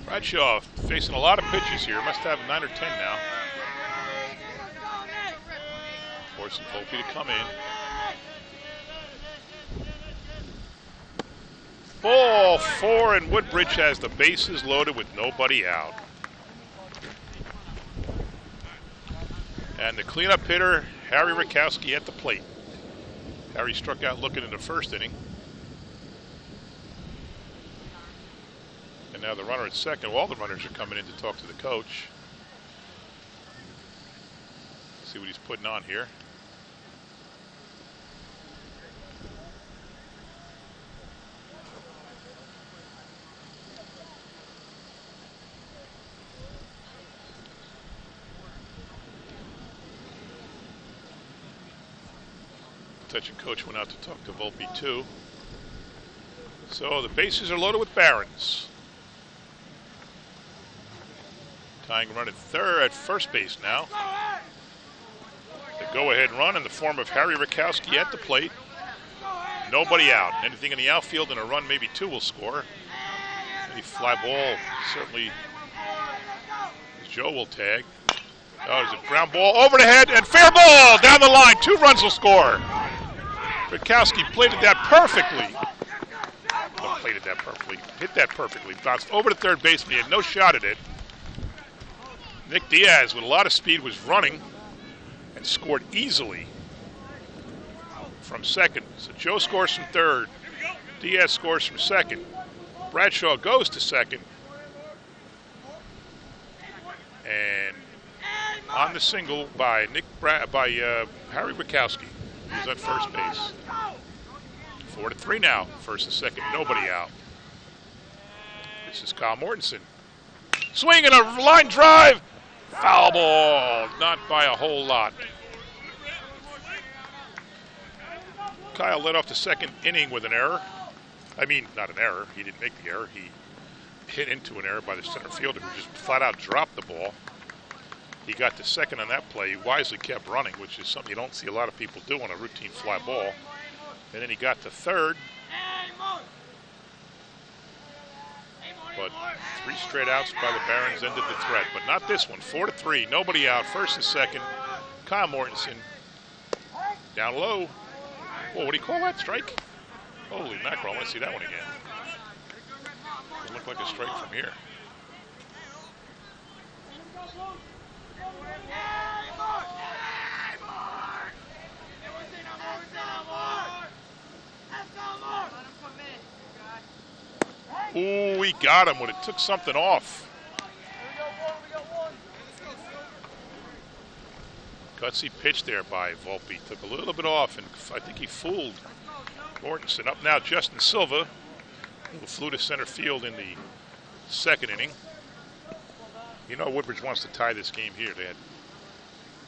Speaker 1: Bradshaw facing a lot of pitches here. Must have 9 or 10 now. Forcing Volpe to come in. Ball 4, and Woodbridge has the bases loaded with nobody out. And the cleanup hitter, Harry Rutkowski, at the plate. Harry struck out looking in the first inning. And now the runner at second. Well, all the runners are coming in to talk to the coach. See what he's putting on here. Touching coach went out to talk to Volpe too. So the bases are loaded with Barons. Tying run at first base now. The go-ahead run in the form of Harry Rutkowski at the plate. Nobody out. Anything in the outfield and a run, maybe 2 will score. A fly ball, certainly Joe will tag. Oh, there's a ground ball over the head and fair ball down the line. 2 runs will score. Rutkowski plated that perfectly. Well, plated that perfectly. Hit that perfectly. Bounced over to third base, but he had no shot at it. Nick Diaz, with a lot of speed, was running and scored easily from second. So Joe scores from third. Diaz scores from second. Bradshaw goes to second. And on the single by Harry Rutkowski. He's at first base. 4-3 now. First and second, nobody out. This is Kyle Mortensen. Swing and a line drive. Foul ball. Not by a whole lot. Kyle led off the second inning with an error. I mean, not an error. He didn't make the error. He hit into an error by the center fielder who just flat out dropped the ball. He got to second on that play. He wisely kept running, which is something you don't see a lot of people do on a routine fly ball. And then he got to third. But 3 straight outs by the Barons ended the threat. But not this one. 4-3. Nobody out. First and second. Kyle Mortensen down low. Whoa, what do you call that? Strike? Holy mackerel, I want to see that one again. It looked like a strike from here. Ooh, he got him when it took something off. Gutsy pitch there by Volpe. Took a little bit off, and I think he fooled Mortensen. Up now, Justin Silva, who flew to center field in the second inning. You know Woodbridge wants to tie this game here. They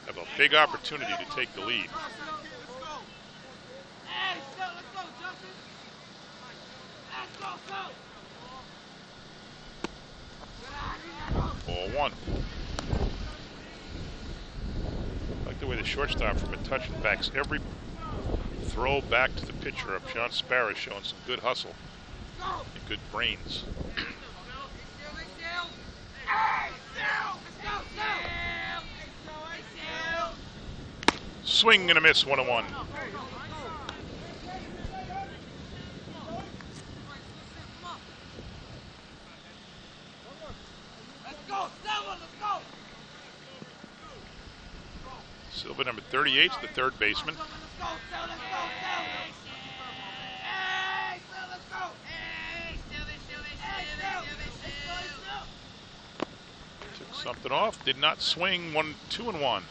Speaker 1: have a big opportunity to take the lead. Ball one. I like the way the shortstop from Metuchen backs every throw back to the pitcher up. John Sparrow showing some good hustle and good brains. Swing and a miss, 1-1. Silva, number 38, the third baseman. Took something off, did not swing. 2-1.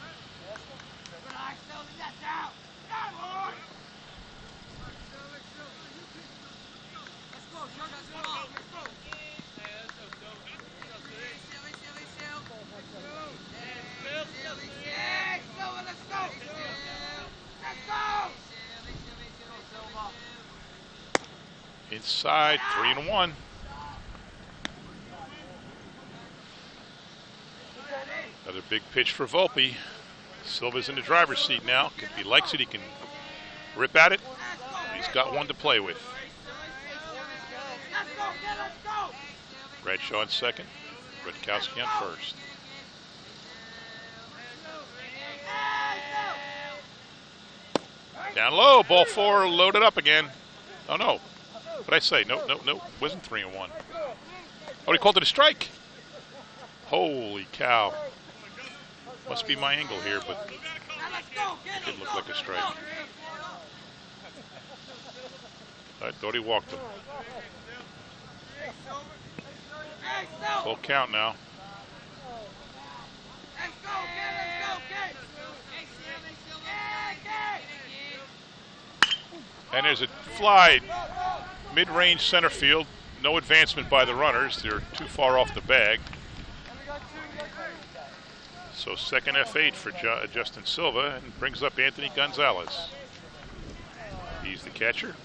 Speaker 1: Inside, 3-1. Another big pitch for Volpe. Silva's in the driver's seat now. If he likes it, he can rip at it. He's got one to play with. Bradshaw in second. Rutkowski on first. Down low, ball four, loaded up again. Oh no. What did I say? No. Wasn't 3-1. Oh, he called it a strike. Holy cow. Must be my angle here, but it did look like a strike. I thought he walked him. Full count now. And there's a fly, mid-range center field. No advancement by the runners. They're too far off the bag. So second F8 for Justin Silva, and brings up Anthony Gonzales. He's the catcher.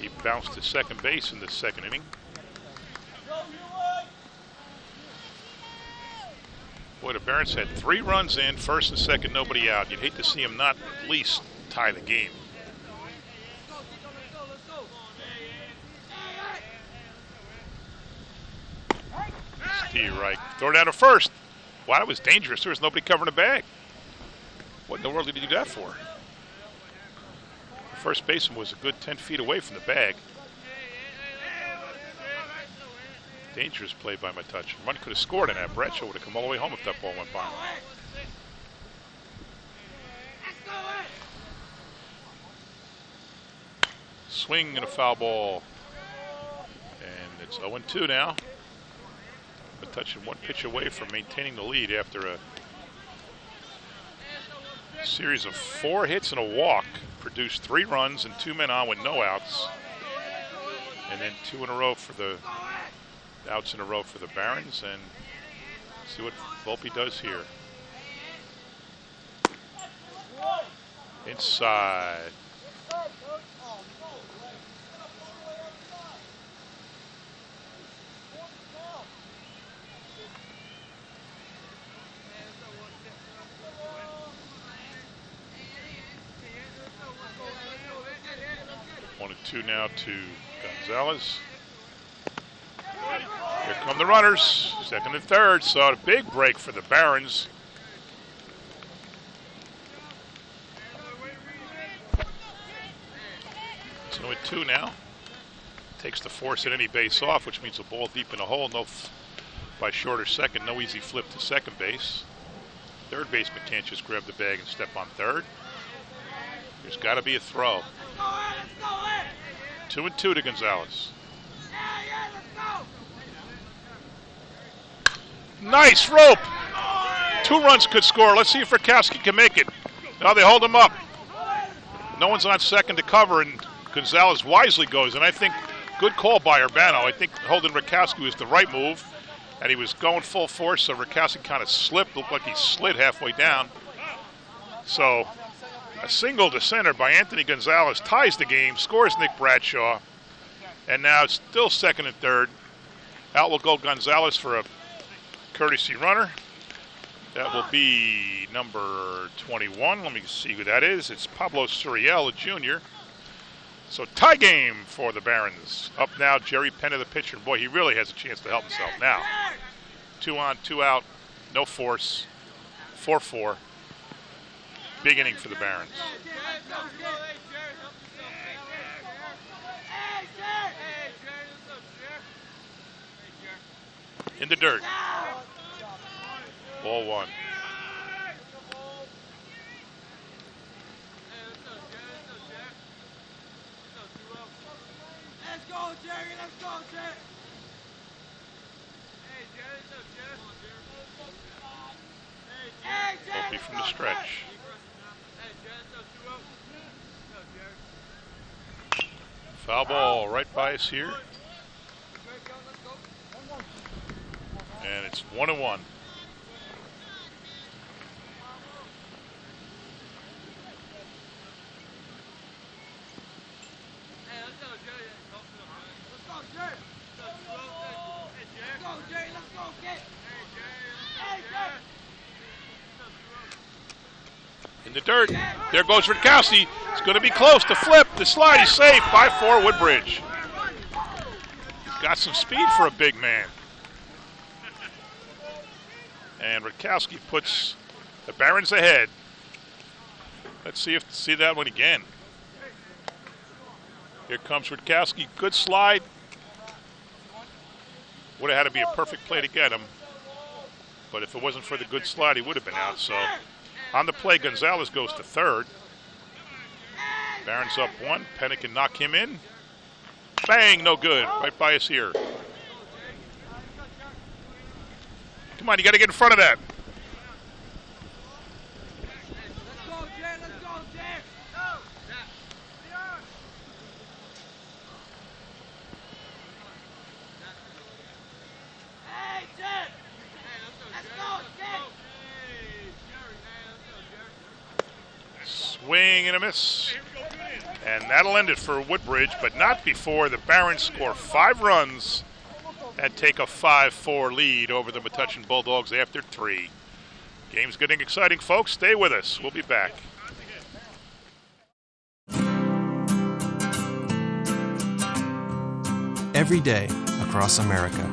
Speaker 1: He bounced to second base in the second inning. Boy, the Barons had 3 runs in, first and second, nobody out. You'd hate to see him not at least tie the game. Stee-Rike, throw down to first. Wow, that was dangerous. There was nobody covering the bag. What in the world did he do that for? The first baseman was a good 10 feet away from the bag. Dangerous play by Metuchen. Run could have scored in that. Bradshaw would have come all the way home if that ball went by. Swing and a foul ball. And it's 0-2 now. Metuchen one pitch away from maintaining the lead after a series of 4 hits and a walk. Produced 3 runs and 2 men on with no outs. And then 2 in a row for the outs in a row for the Barons, and see what Volpe does here. Inside. One and 2 now to Gonzales. Here come the runners, second and third. So a big break for the Barons. 2 now. Takes the force at any base off, which means a ball deep in a hole. No, by shorter second, no easy flip to second base. Third baseman can't just grab the bag and step on third. There's got to be a throw. 2-2 to Gonzales. Nice rope. 2 runs could score. Let's see if Rutkowski can make it. Now they hold him up. No one's on second to cover, and Gonzales wisely goes. And I think good call by Urbano. I think holding Rutkowski was the right move, and he was going full force, so Rutkowski kind of slipped. Looked like he slid halfway down. So a single to center by Anthony Gonzales ties the game, scores Nick Bradshaw, and now it's still second and third. Out will go Gonzales for a courtesy runner. That will be number 21. Let me see who that is. It's Pablo Suri, a junior. So tie game for the Barons. Up now, Jerry Penna, the pitcher. Boy, he really has a chance to help himself now. 2 on, 2 out, no force, 4-4. Big inning for the Barons. In the dirt. Ball 1.
Speaker 15: Let's go, Jerry. Let's go, Jerry.
Speaker 1: Volpe from the stretch. Foul ball right by us here. And it's 1-1. In the dirt. There goes Rutkowski. It's going to be close to flip. The slide is safe by 4 Woodbridge. He's got some speed for a big man. And Rutkowski puts the Barons ahead. Let's see that one again. Here comes Rutkowski. Good slide. Would have had to be a perfect play to get him. But if it wasn't for the good slide, he would have been out. So on the play, Gonzales goes to third. Barons up 1. Penna can knock him in. Bang, no good. Right by us here. Come on, you got to get in front of that. Swing and a miss. And that'll end it for Woodbridge, but not before the Barons score 5 runs and take a 5-4 lead over the Metuchen Bulldogs after 3. Game's getting exciting, folks. Stay with us. We'll be back.
Speaker 16: Every day across America,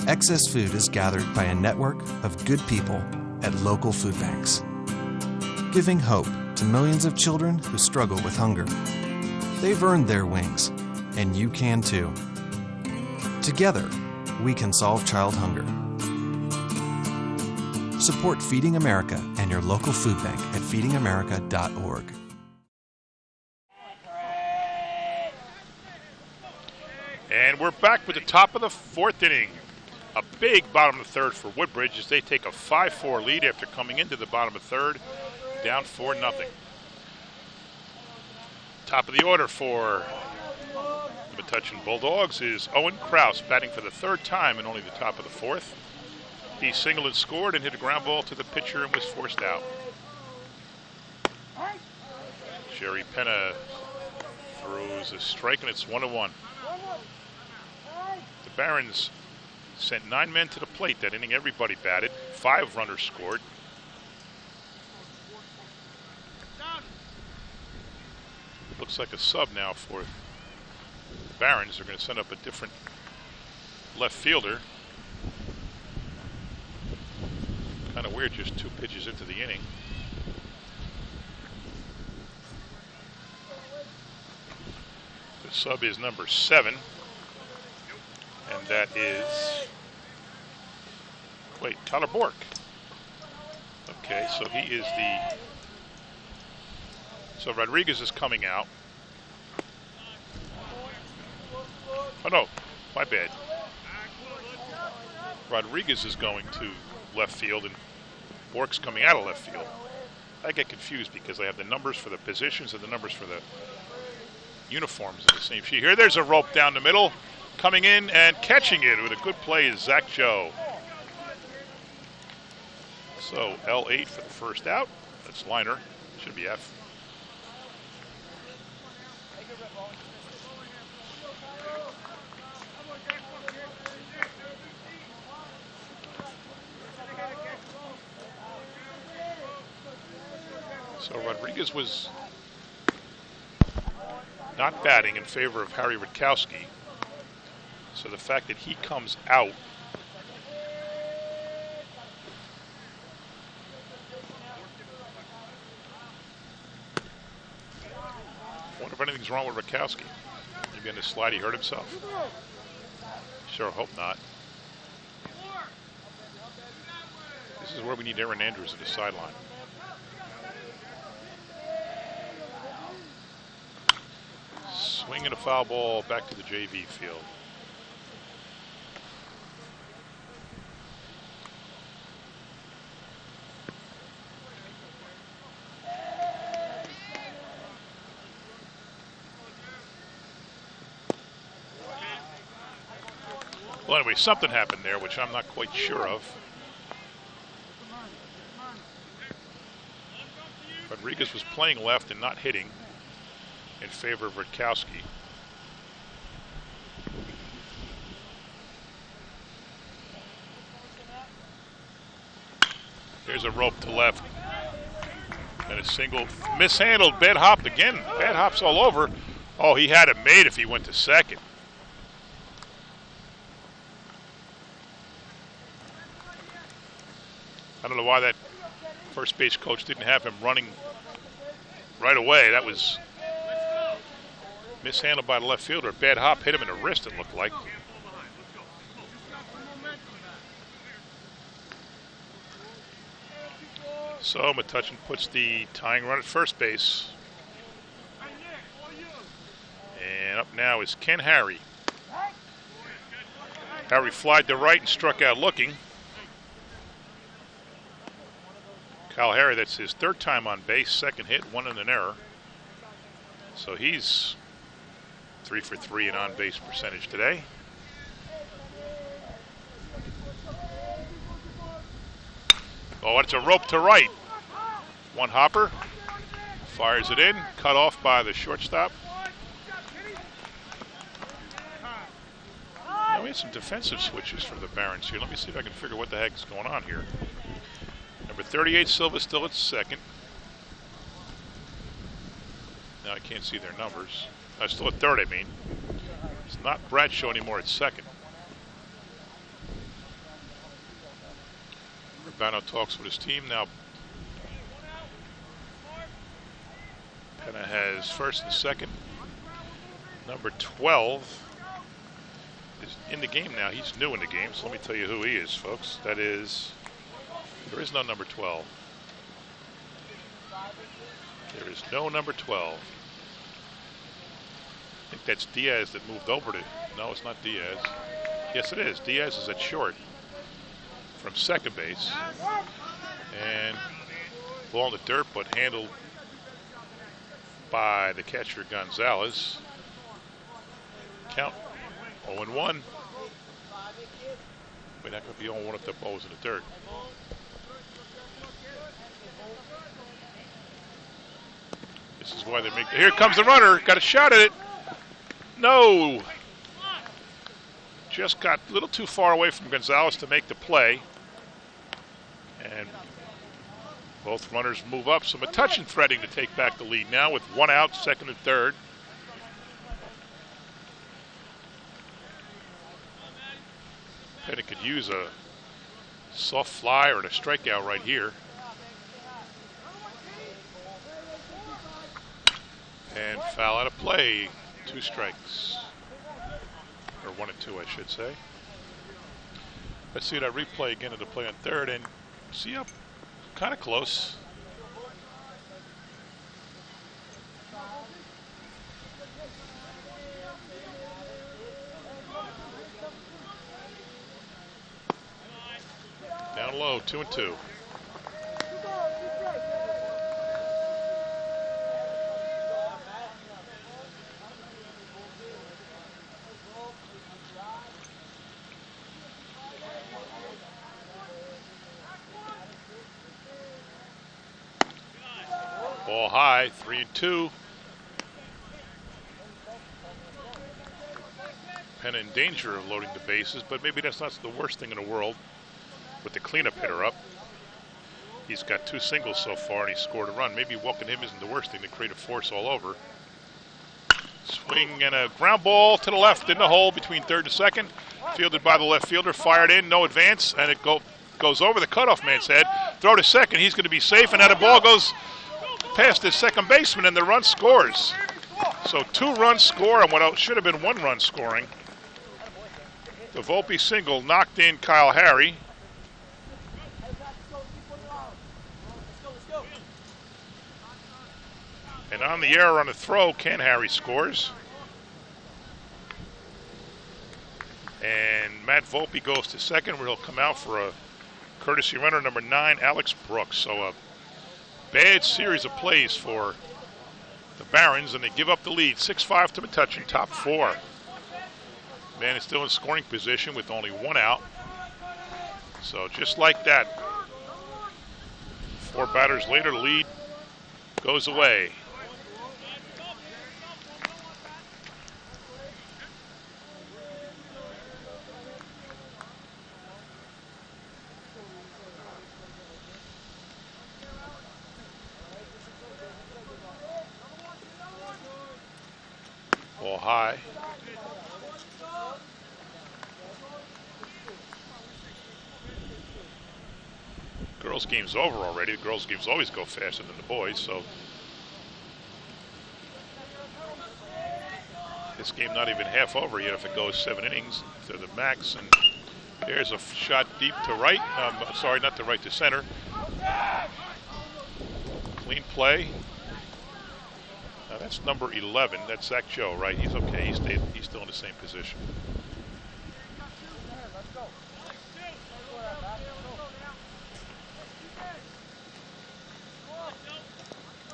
Speaker 16: excess food is gathered by a network of good people at local food banks, giving hope to millions of children who struggle with hunger. They've earned their wings, and you can too. Together, we can solve child hunger. Support Feeding America and your local food bank at feedingamerica.org.
Speaker 1: And we're back with the top of the 4th inning. A big bottom of the 3rd for Woodbridge as they take a 5-4 lead after coming into the bottom of the 3rd, down 4-0. Top of the order for the Metuchen Bulldogs is Owen Kraus, batting for the 3rd time in only the top of the 4th. He singled and scored and hit a ground ball to the pitcher and was forced out. Jerry Penna throws a strike, and it's 1-1. The Barons sent 9 men to the plate that inning. Everybody batted. 5 runners scored. Looks like a sub now for the Barons. They're going to send up a different left fielder. Kind of weird, just 2 pitches into the inning. The sub is number 7. And that is, wait, Tyler Bork. Okay, so he is so Rodriguez is coming out. Oh no, my bad. Rodriguez is going to left field and Bork's coming out of left field. I get confused because I have the numbers for the positions and the numbers for the uniforms in the same sheet. Here, there's a rope down the middle. Coming in and catching it with a good play is Zach Joe. So L8 for the first out. That's liner. Should be F. So Rodriguez was not batting in favor of Harry Rutkowski. So the fact that he comes out I wonder if anything's wrong with Rutkowski. Maybe on this slide he hurt himself. Sure hope not. This is where we need Aaron Andrews at the sideline. Swinging a foul ball back to the JV field. Well, anyway, something happened there, which I'm not quite sure of. Rodriguez was playing left and not hitting in favor of Rutkowski. There's a rope to left. And a single. Mishandled. Bad hop again. Bad hops all over. Oh, he had it made if he went to second. I don't know why that first base coach didn't have him running right away. That was mishandled by the left fielder. Bad hop hit him in the wrist, it looked like. So Metuchen puts the tying run at first base. And up now is Ken Harry. Harry flied to right and struck out looking. Kyle Harry, that's his third time on base, second hit, one in an error. So he's 3 for 3 in on-base percentage today. Oh, it's a rope to right. One hopper, fires it in, cut off by the shortstop. Now we had some defensive switches for the Barons here. Let me see if I can figure what the heck is going on here. Number 38, Silva still at second. Now I can't see their numbers. Still at third, I mean. It's not Bradshaw anymore at second. Urbano talks with his team. Now Penna has first and second. Number 12 is in the game now. He's new in the game, so let me tell you who he is, folks. That is... There is no number 12. There is no number 12. I think that's Diaz that moved over to... No, it's not Diaz. Yes, it is. Diaz is at short from second base. And ball in the dirt, but handled by the catcher Gonzales. Count 0-1. Wait, not going to be 0-1 if the ball was in the dirt. This is why they make... Here comes the runner. Got a shot at it. No. Just got a little too far away from Gonzales to make the play. And both runners move up. So Metuchen threatening to take back the lead now with one out, second and third. Penna could use a soft fly or a strikeout right here. And foul out of play. 2 strikes. Or 1 and 2, I should say. Let's see that replay again of the play on third, and see up kind of close. Down low, 2 and 2. Ball high, 3 and 2. Penn in danger of loading the bases, but maybe that's not the worst thing in the world with the cleanup hitter up. He's got 2 singles so far and he scored a run. Maybe walking him isn't the worst thing to create a force all over. Swing and a ground ball to the left in the hole between third and second. Fielded by the left fielder, fired in, no advance, and it goes over the cutoff man's head. Throw to second, he's going to be safe, and now the ball goes past his second baseman, and the run scores. So 2 runs score on what should have been 1 run scoring. The Volpe single knocked in Kyle Harry. And on the error on the throw, Ken Harry scores. And Matt Volpe goes to second, where he'll come out for a courtesy runner, number 9, Alex Brooks. So a bad series of plays for the Barons, and they give up the lead. 6-5 to Metuchen, top 4. Man is still in scoring position with only 1 out. So just like that, 4 batters later, the lead goes away. Ball high. Girls' game's over already. The girls' games always go faster than the boys, so this game not even half over yet if it goes 7 innings to the max. And there's a shot deep to right. Sorry, not to right, to center. Clean play. Now that's number 11. That's Zach Joe, right? He's okay. He's still in the same position.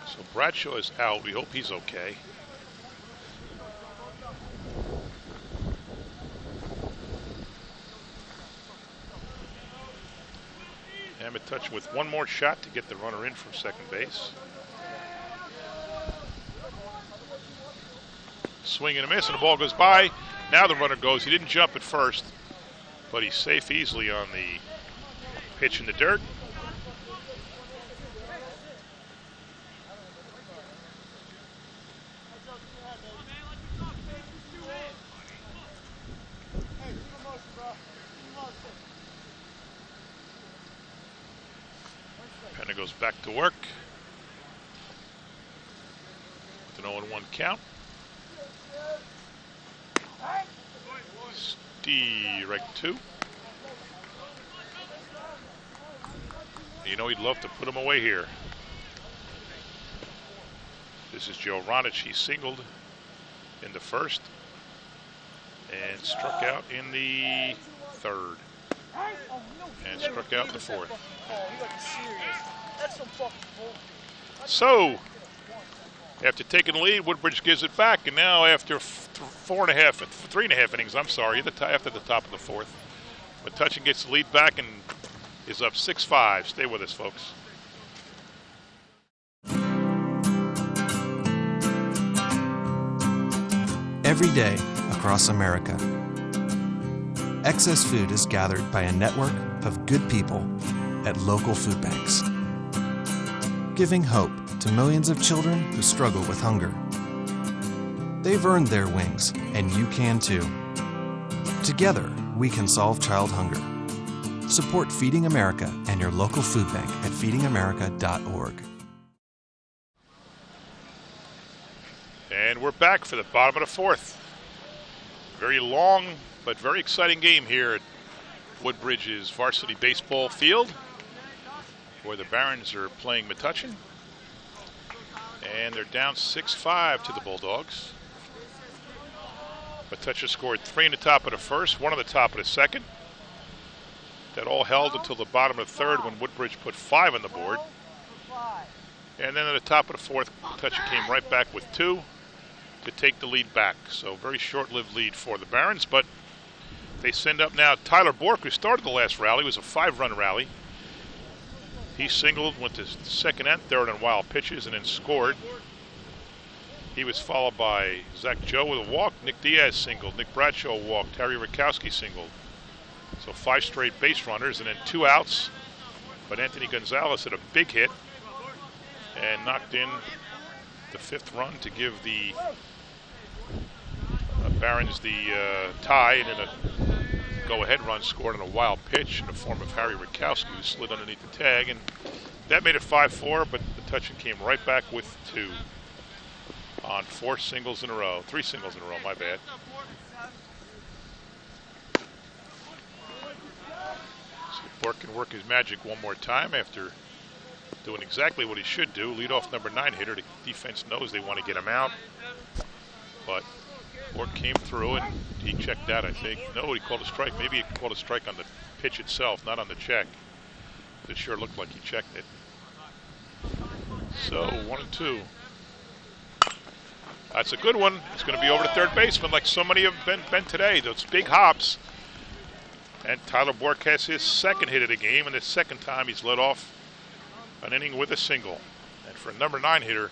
Speaker 1: So Bradshaw is out. We hope he's okay. And Metuchen with 1 more shot to get the runner in from second base. Swing and a miss, and the ball goes by. Now the runner goes. He didn't jump at first, but he's safe easily on the pitch in the dirt. Penna goes back to work with an 0-1 count. Stee-Rike 2. You know he'd love to put him away here. This is Joe Ronich. He singled in the first and struck out in the third and struck out in the fourth. So after taking the lead, Woodbridge gives it back, and now after 3.5 innings, I'm sorry, after the top of the fourth, Metuchen gets the lead back and is up 6-5. Stay with us, folks.
Speaker 16: Every day across America, excess food is gathered by a network of good people at local food banks, giving hope to millions of children who struggle with hunger. They've earned their wings, and you can too. Together, we can solve child hunger. Support Feeding America and your local food bank at feedingamerica.org.
Speaker 1: And we're back for the bottom of the fourth. Very long but very exciting game here at Woodbridge's Varsity Baseball field, where the Barons are playing Metuchen. And they're down 6-5 to the Bulldogs. Metuchen scored 3 in the top of the first, 1 in the top of the second. That all held until the bottom of the third when Woodbridge put 5 on the board. And then at the top of the fourth, Metuchen came right back with 2 to take the lead back. So very short-lived lead for the Barons, but they send up now Tyler Bork, who started the last rally. It was a 5-run rally. He singled, went to second and third on wild pitches, and then scored. He was followed by Zach Joe with a walk. Nick Diaz singled. Nick Bradshaw walked. Harry Rutkowski singled. So 5 straight base runners, and then 2 outs. But Anthony Gonzales hit a big hit and knocked in the 5th run to give the Barons the tie, and then a go-ahead run scored on a wild pitch in the form of Harry Rutkowski, who slid underneath the tag, and that made it 5-4. But Metuchen came right back with 2 on 3 singles in a row. My bad. So Bork can work his magic one more time after doing exactly what he should do. Leadoff number 9 hitter. The defense knows they want to get him out, but Bork came through and he checked out, I think. No, he called a strike. Maybe he called a strike on the pitch itself, not on the check. It sure looked like he checked it. So 1-2. That's a good one. It's going to be over to third baseman, like so many have been today. Those big hops. And Tyler Bork has his 2nd hit of the game, and the 2nd time he's led off an inning with a single. And for a number 9 hitter,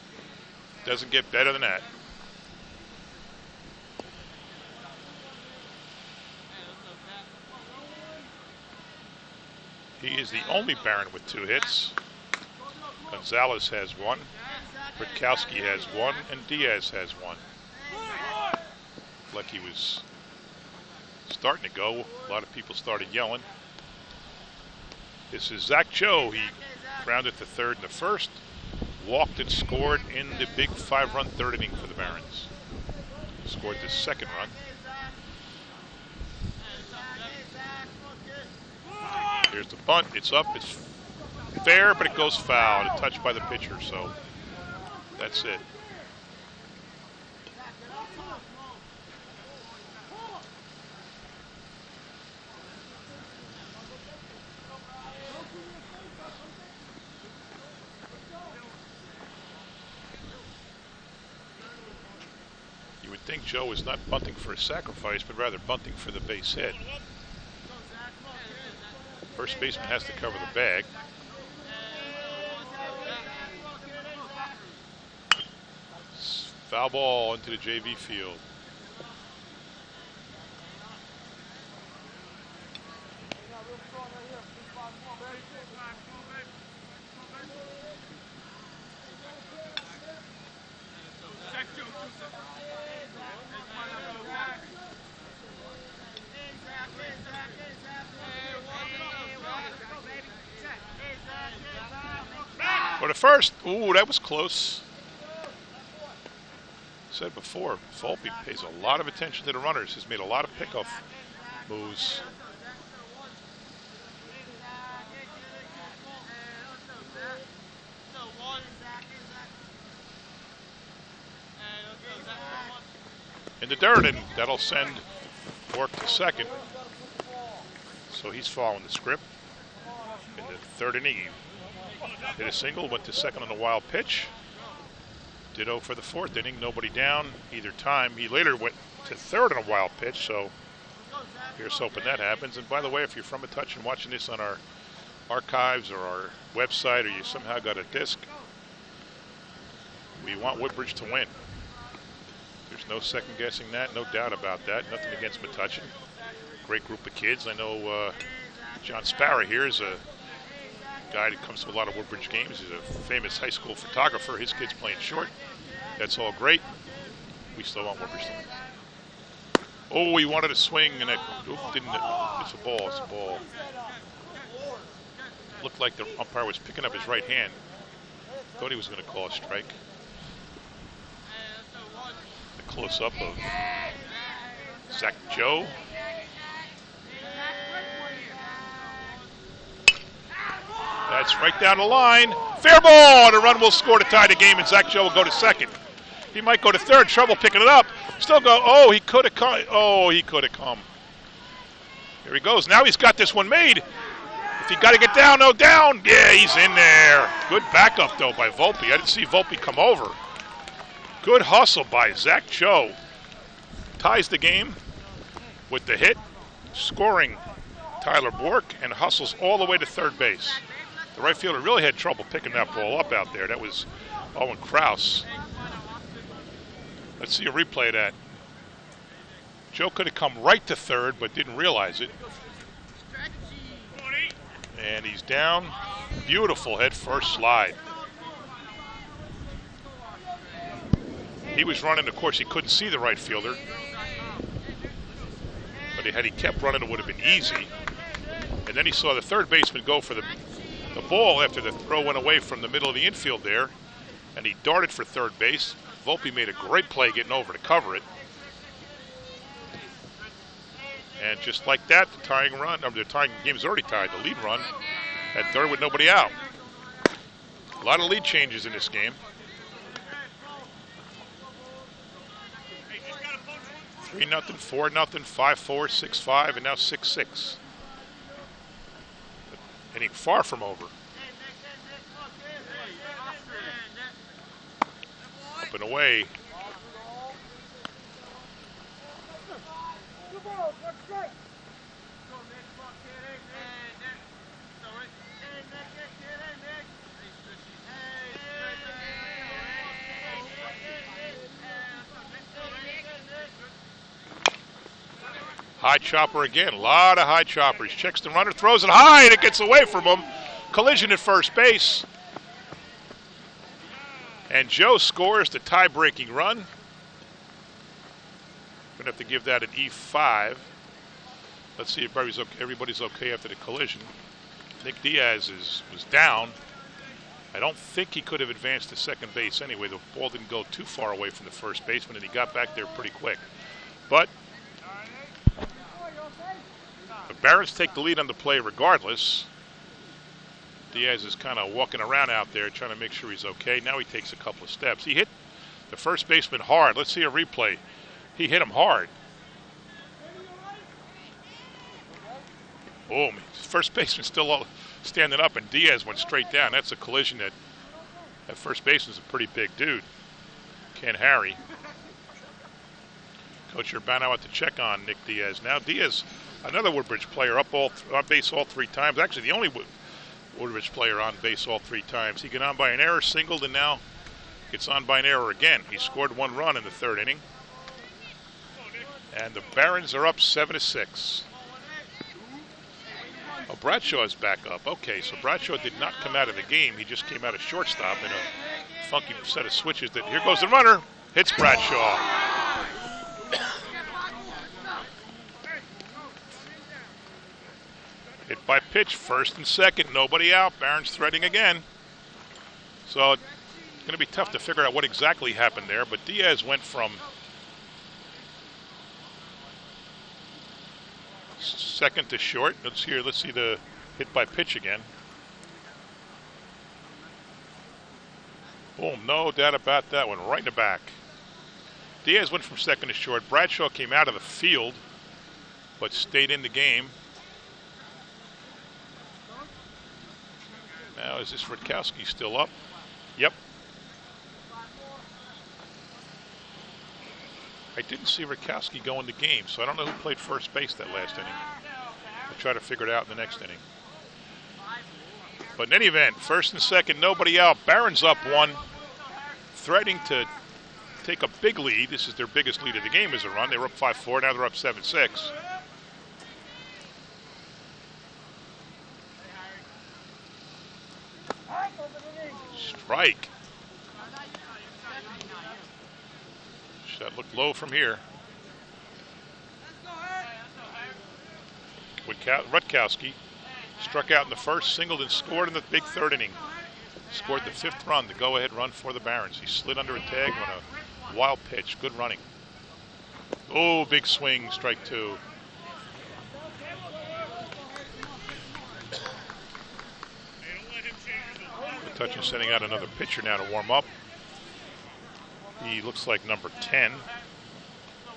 Speaker 1: doesn't get better than that. He is the only Baron with 2 hits. Gonzales has 1. Rutkowski has 1, and Diaz has 1. Like he was starting to go. A lot of people started yelling. This is Zach Joe. He grounded to third in the first, walked and scored in the big 5-run 3rd inning for the Barons. Scored the 2nd run. Here's the bunt. It's up. It's fair, but it goes foul. It's touched by the pitcher, so that's it. You would think Joe is not bunting for a sacrifice, but rather bunting for the base hit. First baseman has to cover the bag. Foul ball into the JV field. For the first, ooh, that was close. Said before, Volpe pays a lot of attention to the runners. He's made a lot of pickoff moves. In the dirt, and that'll send Bork to second. So he's following the script. In the 3rd inning, he hit a single, went to second on a wild pitch. Ditto for the 4th inning, nobody down either time. He later went to 3rd on a wild pitch, so here's hoping that happens. And by the way, if you're from Metuchen watching this on our archives or our website, or you somehow got a disc, we want Woodbridge to win. There's no second guessing that, no doubt about that. Nothing against Metuchen. Great group of kids. I know John Sparrow here is a guy that comes to a lot of Woodbridge games. He's a famous high school photographer. His kid's playing short. That's all great. We still want Woodbridge to win. Oh, he wanted to swing, and it didn't. It's a ball. It's a ball. Looked like the umpire was picking up his right hand. Thought he was going to call a strike. close-up of Zach Joe. That's right down the line. Fair ball, and a run will score to tie the game, and Zach Joe will go to second. He might go to third. Trouble picking it up. Still go. Oh, he could have come. Oh, he could have come. Here he goes. Now he's got this one made. If he got to get down, no down. Yeah, he's in there. Good backup, though, by Volpe. I didn't see Volpe come over. Good hustle by Zach Joe. Ties the game with the hit, scoring Tyler Bork, and hustles all the way to third base. The right fielder really had trouble picking that ball up out there. That was Owen Kraus. Let's see a replay of that. Joe could have come right to third, but didn't realize it. And he's down. Beautiful head first slide. He was running, of course, he couldn't see the right fielder. But had he kept running, it would have been easy. And then he saw the third baseman go for the ball after the throw went away from the middle of the infield there. And he darted for third base. Volpe made a great play getting over to cover it. And just like that, the tying game's already tied. The lead run at third with nobody out. A lot of lead changes in this game. 3-0, 4-0, 5-4, 6-5, and now 6-6. Inning far from over. Up and away. High chopper again, a lot of high choppers. Checks the runner, throws it high, and it gets away from him. Collision at first base. And Joe scores the tie-breaking run. Gonna have to give that an E5. Let's see if everybody's okay after the collision. Nick Diaz was down. I don't think he could have advanced to second base anyway. The ball didn't go too far away from the first baseman, and he got back there pretty quick. But the Barons take the lead on the play regardless. Diaz is kind of walking around out there trying to make sure he's okay. Now he takes a couple of steps. He hit the first baseman hard. Let's see a replay. He hit him hard. Boom. First baseman still standing up, and Diaz went straight down. That's a collision that first baseman's a pretty big dude. Can't harry. Coach Urbano out to check on Nick Diaz. Now Diaz, another Woodbridge player, on base all 3 times. Actually, the only Woodbridge player on base all 3 times. He got on by an error, singled, and now gets on by an error again. He scored 1 run in the 3rd inning. And the Barons are up 7-6. Oh, Bradshaw is back up. Okay, so Bradshaw did not come out of the game. He just came out of shortstop in a funky set of switches. Here goes the runner. Hits Bradshaw. Hit by pitch, first and second, nobody out. Barons threading again. So it's going to be tough to figure out what exactly happened there, but Diaz went from second to short. Let's see the hit by pitch again. Boom, no doubt about that one, right in the back. Diaz went from second to short. Bradshaw came out of the field, but stayed in the game. Now, is this Rutkowski still up? Yep. I didn't see Rutkowski go in the game, so I don't know who played first base that last inning. I'll try to figure it out in the next inning. But in any event, first and second, nobody out. Barons up 1, threatening to take a big lead. This is their biggest lead of the game as a run. They were up 5-4, now they're up 7-6. Strike. Shot looked low from here. Rutkowski struck out in the first, singled and scored in the big 3rd inning. Scored the 5th run, the go-ahead run for the Barons. He slid under a tag on a wild pitch. Good running. Oh, big swing, strike 2. Metuchen sending out another pitcher now to warm up. He looks like number 10.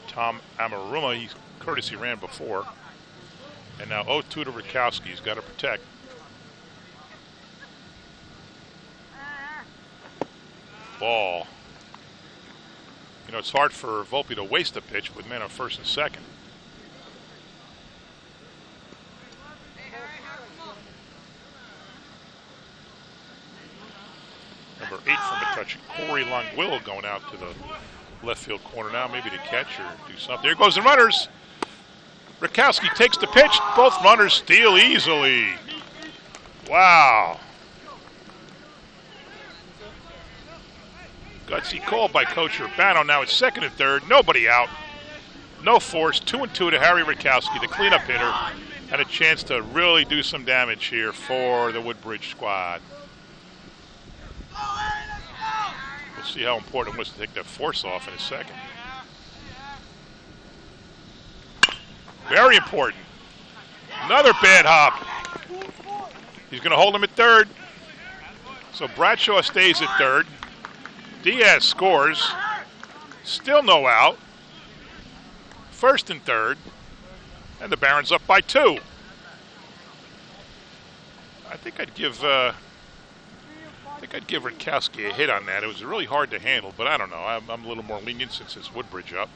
Speaker 1: Tom Amaruma, he courtesy ran before. And now 0-2 to Rutkowski. He's got to protect. Ball. You know, it's hard for Volpe to waste a pitch with men on first and second. Number 8 from Metuchen, Cory Longuil going out to the left field corner now, maybe to catch or do something. There goes the runners. Rutkowski takes the pitch. Both runners steal easily. Wow. Gutsy call by Coach Urbano. Now it's second and third. Nobody out. No force. 2-2 to Harry Rutkowski, the cleanup hitter. Had a chance to really do some damage here for the Woodbridge squad. We'll see how important it was to take that force off in a second. Very important. Another bad hop. He's going to hold him at third. So Bradshaw stays at third. Diaz scores. Still no out. First and third. And the Barons up by 2. I think I'd give Rutkowski a hit on that. It was really hard to handle, but I don't know. I'm a little more lenient since it's Woodbridge up.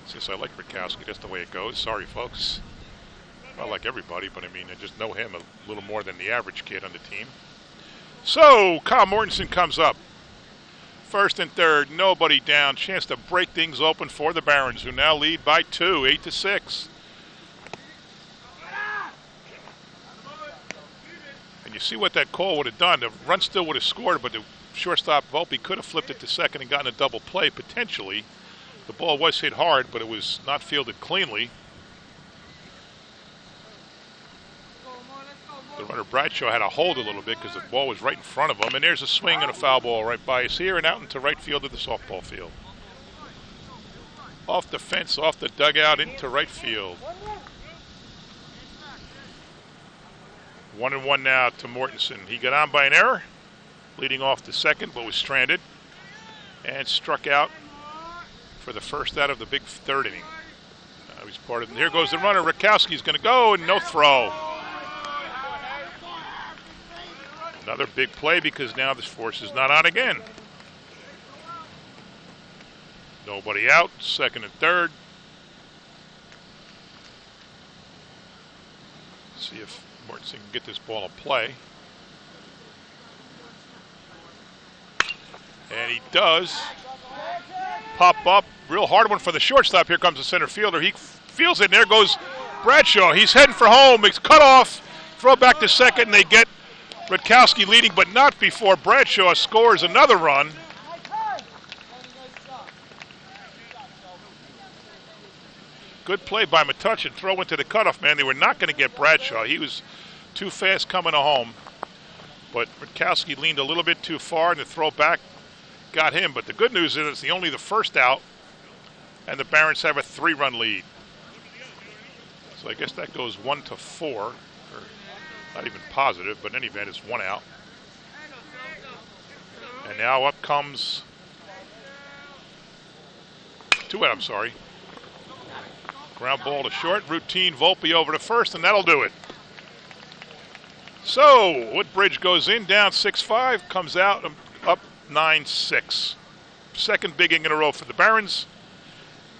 Speaker 1: Since I like Rutkowski, that's the way it goes. Sorry, folks. I like everybody, but I mean, I just know him a little more than the average kid on the team. So, Kyle Mortensen comes up. First and third, nobody down. Chance to break things open for the Barons, who now lead by 2, 8-6. And you see what that call would have done. The run still would have scored, but the shortstop Volpe could have flipped it to second and gotten a double play, potentially. The ball was hit hard, but it was not fielded cleanly. The runner Bradshaw had to hold a little bit because the ball was right in front of him. And there's a swing and a foul ball right by us here and out into right field of the softball field. Off the fence, off the dugout, into right field. 1-1 now to Mortensen. He got on by an error, leading off to second, but was stranded and struck out for the first out of the big third inning. He's part of it. Here goes the runner. Rutkowski's going to go, and no throw. Another big play because now this force is not on again. Nobody out. Second and third. See if Mortensen can get this ball in play. And he does. Pop up. Real hard one for the shortstop. Here comes the center fielder. He feels it, and there goes Bradshaw. He's heading for home. It's cut off. Throw back to second, and they get Rutkowski leading, but not before Bradshaw scores another run. Good play by Metuchen. Throw into the cutoff man. They were not going to get Bradshaw. He was too fast coming to home. But Rutkowski leaned a little bit too far, and the throw back got him. But the good news is it's only the first out, and the Barons have a 3-run lead. So I guess that goes 1-4. Or not even positive, but in any event, it's 1 out. And now up comes 2 out, I'm sorry. Ground ball to short, routine Volpe over to first, and that'll do it. So, Woodbridge goes in, down 6-5, comes out up 9-6. Second big inning in a row for the Barons.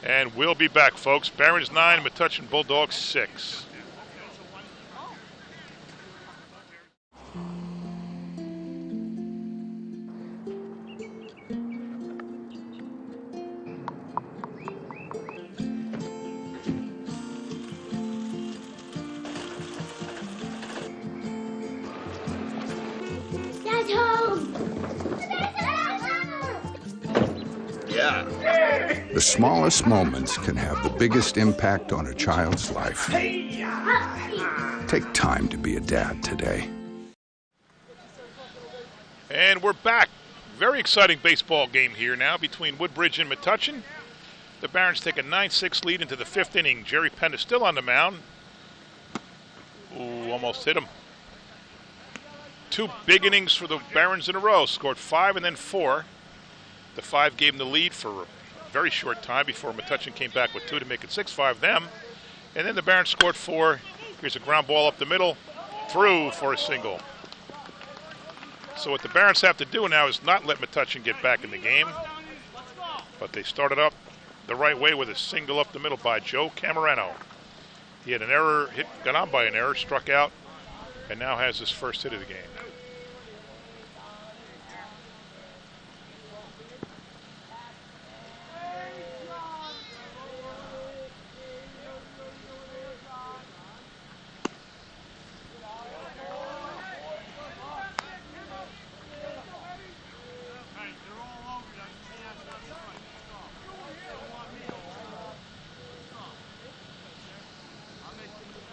Speaker 1: And we'll be back, folks. Barons 9, Metuchen Bulldogs 6.
Speaker 17: The smallest moments can have the biggest impact on a child's life. Take time to be a dad today.
Speaker 1: And we're back. Very exciting baseball game here now between Woodbridge and Metuchen. The Barons take a 9-6 lead into the 5th inning. Jerry Penn is still on the mound. Ooh, almost hit him. 2 big innings for the Barons in a row. Scored 5 and then 4. The 5 gave them the lead for a very short time before Metuchen came back with 2 to make it 6-5 them. And then the Barons scored 4. Here's a ground ball up the middle. Through for a single. So what the Barons have to do now is not let Metuchen get back in the game. But they started up the right way with a single up the middle by Joe Camarano. He had an error, got on by an error, struck out, and now has his first hit of the game.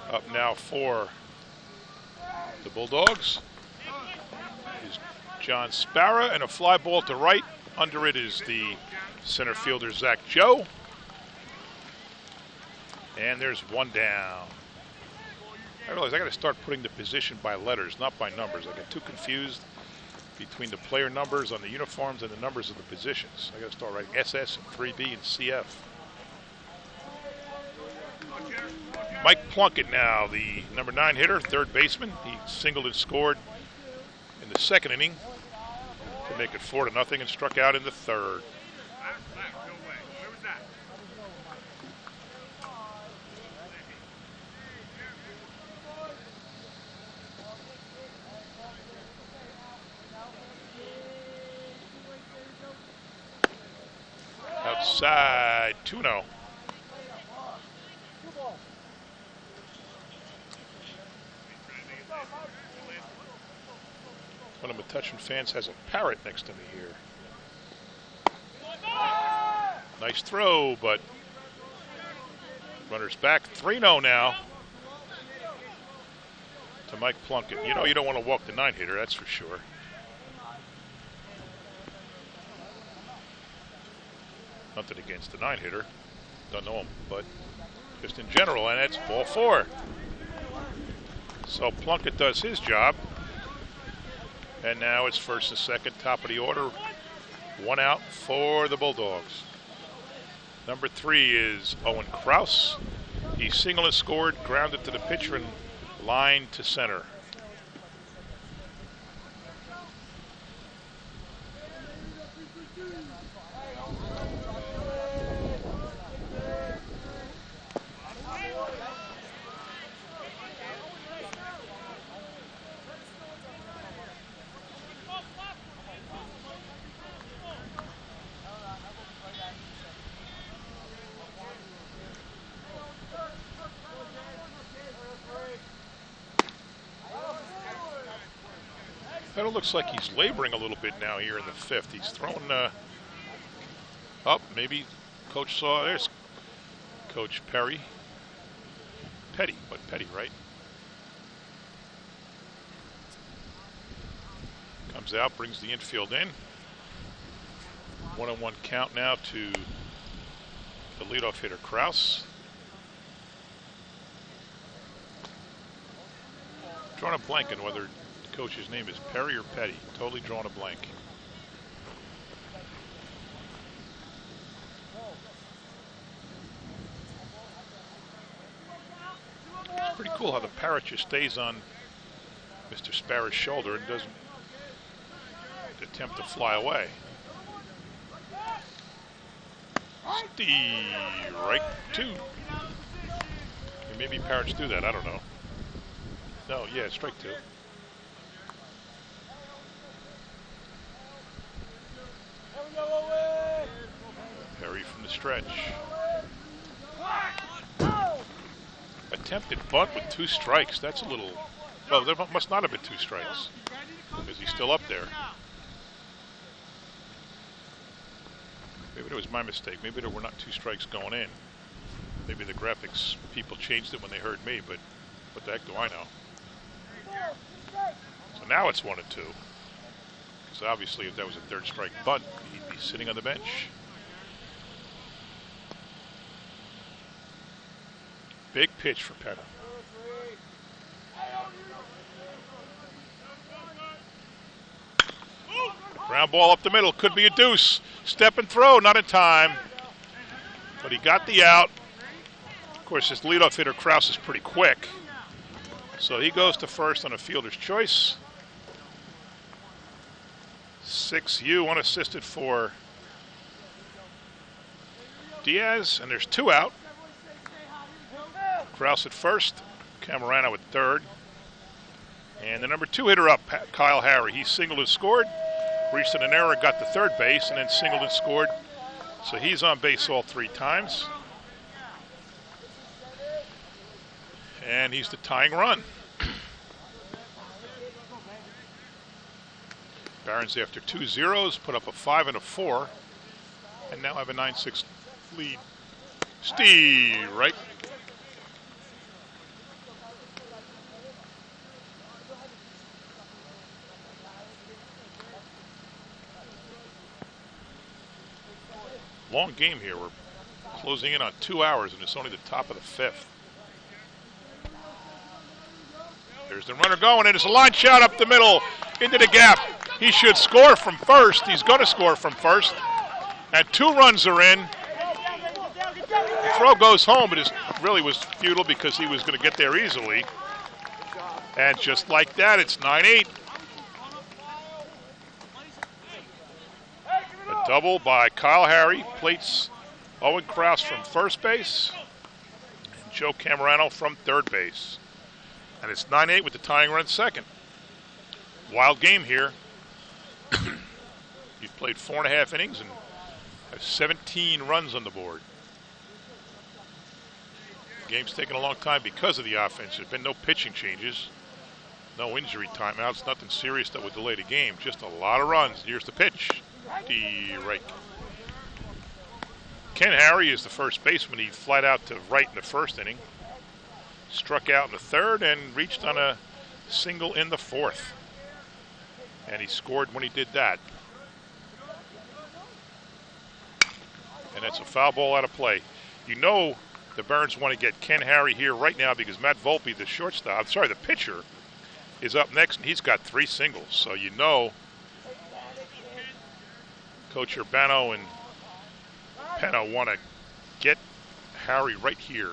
Speaker 1: Up now for the Bulldogs is John Sparrow, and a fly ball to right. Under it is the center fielder, Zach Joe. And there's 1 down. I realize I got to start putting the position by letters, not by numbers. I get too confused between the player numbers on the uniforms and the numbers of the positions. I got to start writing SS and 3B and CF. Mike Plunkett now, the number 9 hitter, third baseman. He singled and scored in the 2nd inning to make it 4-0 and struck out in the 3rd. Outside, 2-0. One of Metuchen fans has a parrot next to me here. Nice throw, but runner's back. 3-0 now to Mike Plunkett. You know you don't want to walk the 9-hitter, that's for sure. Nothing against the 9-hitter. Don't know him, but just in general, and it's ball 4. So Plunkett does his job. And now it's 1st and 2nd, top of the order. 1 out for the Bulldogs. Number 3 is Owen Kraus. He singled and scored, grounded to the pitcher and line to center. It looks like he's laboring a little bit now here in the 5th. He's throwing up. Maybe Coach saw. There's Coach Petty, right? Comes out, brings the infield in. 1-1 count now to the leadoff hitter, Kraus. Drawing a blank on whether coach's name is Perry or Petty. Totally drawn a blank. It's pretty cool how the parrot just stays on Mr. Sparrow's shoulder and doesn't attempt to fly away. Stee-Rike 2. Maybe parrots do that, I don't know. No, yeah, strike 2. Perry from the stretch. Attempted bunt with 2 strikes. That's a little... Well, there must not have been 2 strikes because he's still up there. Maybe it was my mistake. Maybe there were not 2 strikes going in. Maybe the graphics people changed it when they heard me, but what the heck do I know? So now it's 1-2. Because obviously if that was a 3rd strike bunt, he'd be sitting on the bench. Big pitch for Penna. Ground ball up the middle, could be a deuce. Step and throw, not in time. But he got the out. Of course, his leadoff hitter, Kraus, is pretty quick. So he goes to first on a fielder's choice. 6U unassisted for Diaz, and there's 2 out. Kraus at first, Camerano at third. And the number 2 hitter up, Kyle Harry. He singled and scored, reached an error, got to third base, and then singled and scored. So he's on base all 3 times. And he's the tying run. Barons, after 2 zeros, put up a 5 and a 4, and now have a 9-6 lead. Stee-Rike. Long game here. We're closing in on 2 hours, and it's only the top of the 5th. There's the runner going, and it's a line shot up the middle into the gap. He should score from first. He's going to score from first. And 2 runs are in. The throw goes home, but it really was futile because he was going to get there easily. And just like that, it's 9-8. A double by Kyle Harry plates Owen Kraus from first base and Joe Camerano from third base. And it's 9-8 with the tying run second. Wild game here. You've played 4.5 innings and have 17 runs on the board. The game's taken a long time because of the offense. There's been no pitching changes, no injury timeouts, nothing serious that would delay the game. Just a lot of runs. Here's the pitch. Stee-Rike. Ken Harry is the first baseman. He flied out to right in the first inning, struck out in the third, and reached on a single in the fourth. And he scored when he did that. And that's a foul ball out of play. You know the Barons want to get Ken Harry here right now because Matt Volpe, the pitcher, is up next, and he's got 3 singles. So you know Coach Urbano and Penna want to get Harry right here.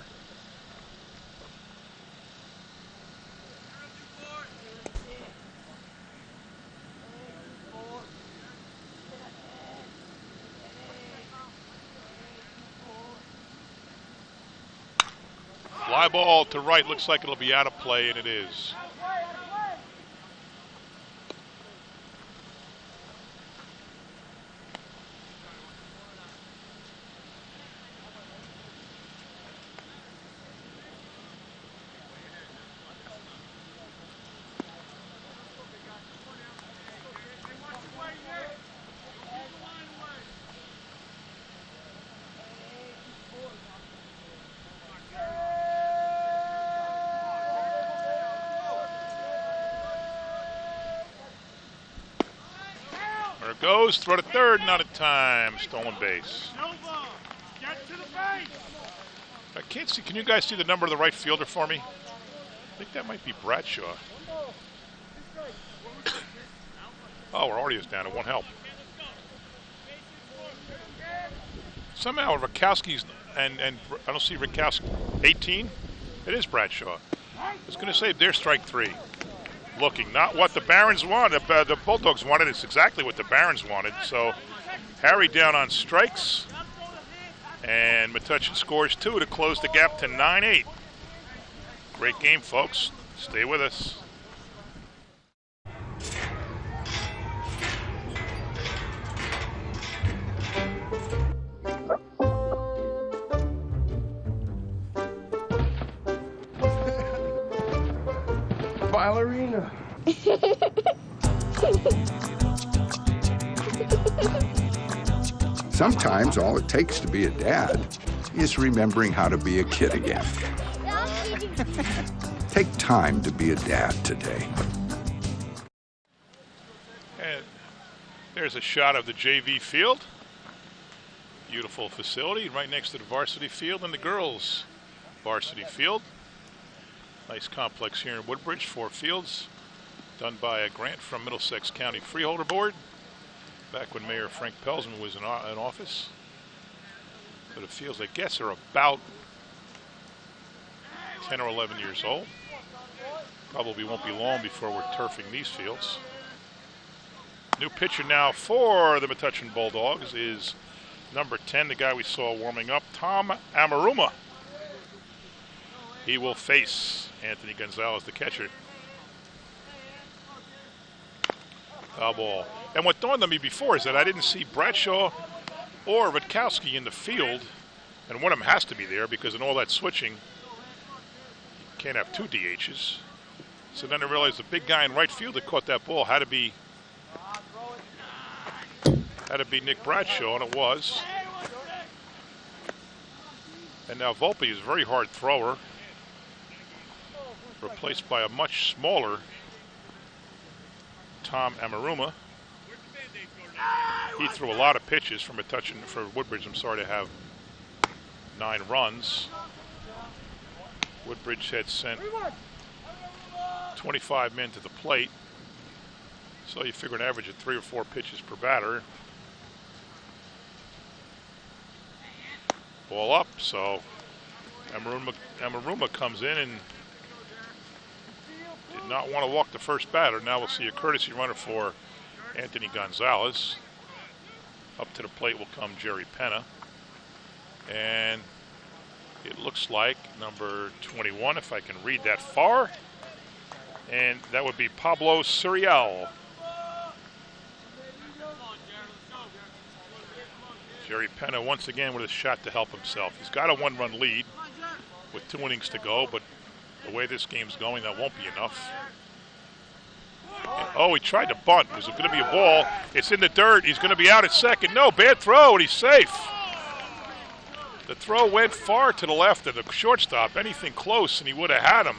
Speaker 1: Fly ball to right, looks like it'll be out of play, and it is. Goes, throw to third, not in time. Stolen base. I can't see. Can you guys see the number of the right fielder for me? I think that might be Bradshaw. Oh, our audio's down. It won't help. Somehow Rutkowski's and I don't see Rutkowski. 18. It is Bradshaw. I was going to say there's strike 3. Looking, not what the Barons wanted. The Bulldogs wanted. It's exactly what the Barons wanted. So Harry down on strikes, and Metuchen scores 2 to close the gap to 9-8. Great game, folks. Stay with us.
Speaker 10: Ballerina.
Speaker 17: Sometimes all it takes to be a dad is remembering how to be a kid again. Take time to be a dad today.
Speaker 1: And there's a shot of the JV field. Beautiful facility right next to the varsity field, and the girls Varsity Field. Nice complex here in Woodbridge, 4 fields. Done by a grant from Middlesex County Freeholder Board, back when Mayor Frank Pelsman was in office. So the fields, I guess, are about 10 or 11 years old. Probably won't be long before we're turfing these fields. New pitcher now for the Metuchen Bulldogs is number 10, the guy we saw warming up, Tom Amaruma. He will face Anthony Gonzales, the catcher. Foul ball. And what dawned on me before is that I didn't see Bradshaw or Rutkowski in the field, and one of them has to be there because in all that switching, you can't have 2 DHs. So then I realized the big guy in right field that caught that ball had to be Nick Bradshaw, and it was. And now Volpe is a very hard thrower, replaced by a much smaller Tom Amaruma. He threw a lot of pitches for Woodbridge, I'm sorry, to have 9 runs. Woodbridge had sent 25 men to the plate, so you figure an average of 3 or 4 pitches per batter. Ball up, so Amaruma comes in and did not want to walk the first batter. Now we'll see a courtesy runner for Anthony Gonzales. Up to the plate will come Jerry Penna. And it looks like number 21, if I can read that far. And that would be Pablo Suri. Jerry Penna once again with a shot to help himself. He's got a 1-run lead with 2 innings to go, but the way this game's going, that won't be enough. And, oh, he tried to bunt. Was it going to be a ball? It's in the dirt. He's going to be out at second. No, bad throw, and he's safe. The throw went far to the left of the shortstop. Anything close, and he would have had him.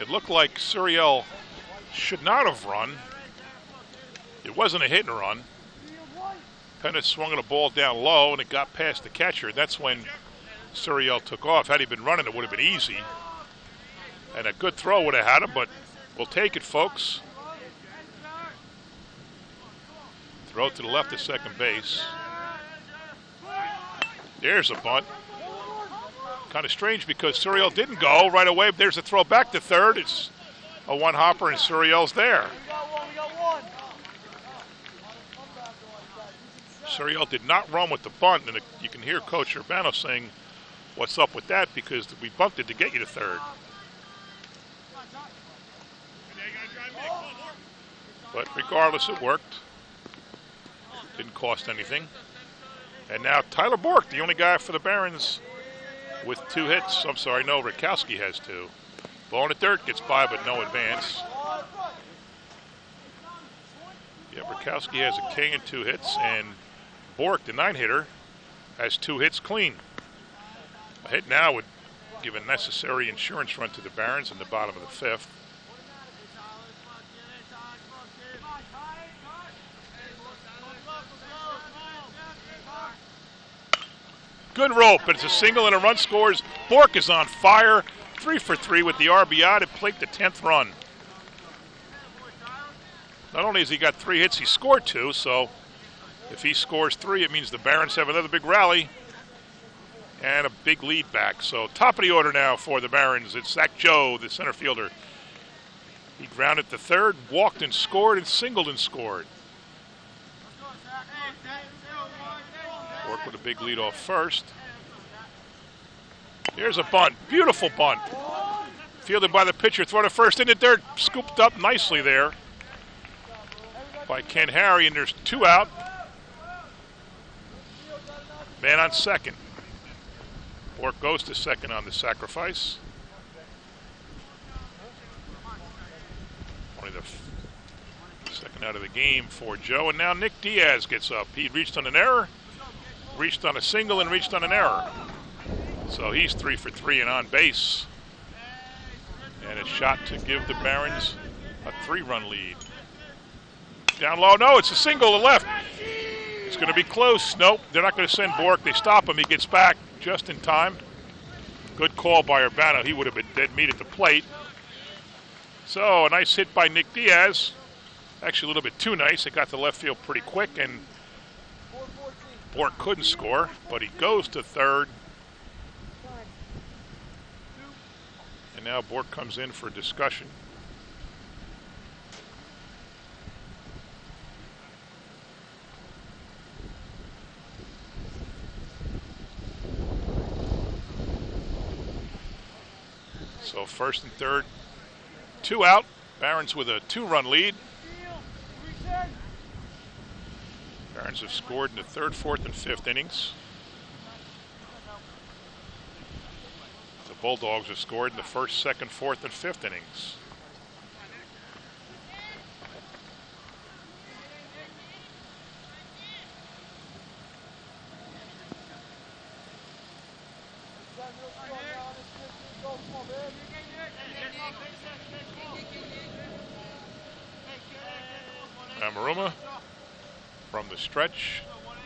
Speaker 1: It looked like Suri should not have run. It wasn't a hit and run. Penna swung the ball down low, and it got past the catcher. That's when Suri took off. Had he been running, it would have been easy. And a good throw would have had him, but we'll take it, folks. Throw to the left of second base. There's a bunt. Kind of strange because Suri didn't go right away. There's a throw back to third. It's a one-hopper, and Suri's there. Suri did not run with the bunt, and you can hear Coach Urbano saying, "What's up with that?" Because we bunted to get you to third. But regardless, it worked. Didn't cost anything. And now Tyler Bork, the only guy for the Barons with 2 hits. I'm sorry, no, Rutkowski has 2. Ball in the dirt, gets by, but no advance. Yeah, Rutkowski has a K and 2 hits, and Bork, the 9-hitter, has 2 hits clean. A hit now would give a necessary insurance run to the Barons in the bottom of the 5th. Good rope, but it's a single and a run scores. Bork is on fire, 3 for 3 with the RBI to plate the 10th run. Not only has he got 3 hits, he scored 2, so if he scores 3, it means the Barons have another big rally and a big lead back. So top of the order now for the Barons. It's Zach Joe, the center fielder. He grounded to third, walked and scored, and singled and scored. Bork with a big lead off first. Here's a bunt, beautiful bunt. Fielded by the pitcher, throw to first in the dirt, scooped up nicely there by Ken Harry, and there's 2 out. Man on second. Bork goes to second on the sacrifice. Only the second out of the game for Joe, and now Nick Diaz gets up. He reached on an error, reached on a single, and reached on an error. So he's 3 for 3 and on base. And a shot to give the Barons a 3-run lead. Down low, no, it's a single to left. It's going to be close. Nope, they're not going to send Bork. They stop him. He gets back just in time. Good call by Urbano. He would have been dead meat at the plate. So a nice hit by Nick Diaz. Actually a little bit too nice. It got to left field pretty quick, and Bork couldn't score, but he goes to third. And now Bork comes in for discussion. So first and third, 2 out. Barons with a 2-run lead. Barons have scored in the 3rd, 4th, and 5th innings. The Bulldogs have scored in the 1st, 2nd, 4th, and 5th innings. Amaruma from the stretch.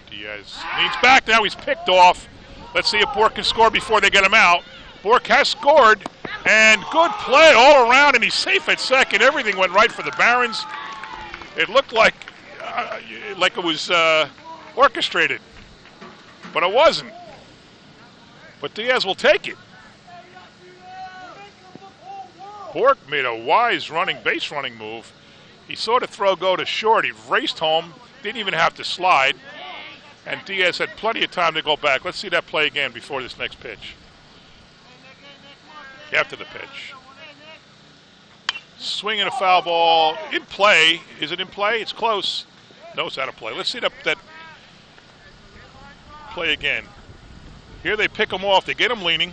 Speaker 1: Diaz leans back. Now he's picked off. Let's see if Bork can score before they get him out. Bork has scored, and good play all around, and he's safe at second. Everything went right for the Barons. It looked like it was orchestrated, but it wasn't. But Diaz will take it. Bork made a wise base running move. He saw the throw go to short. He raced home, didn't even have to slide. And Diaz had plenty of time to go back. Let's see that play again before this next pitch. After the pitch. Swinging a foul ball. In play. Is it in play? It's close. No, it's out of play. Let's see that play again. Here they pick him off. They get him leaning.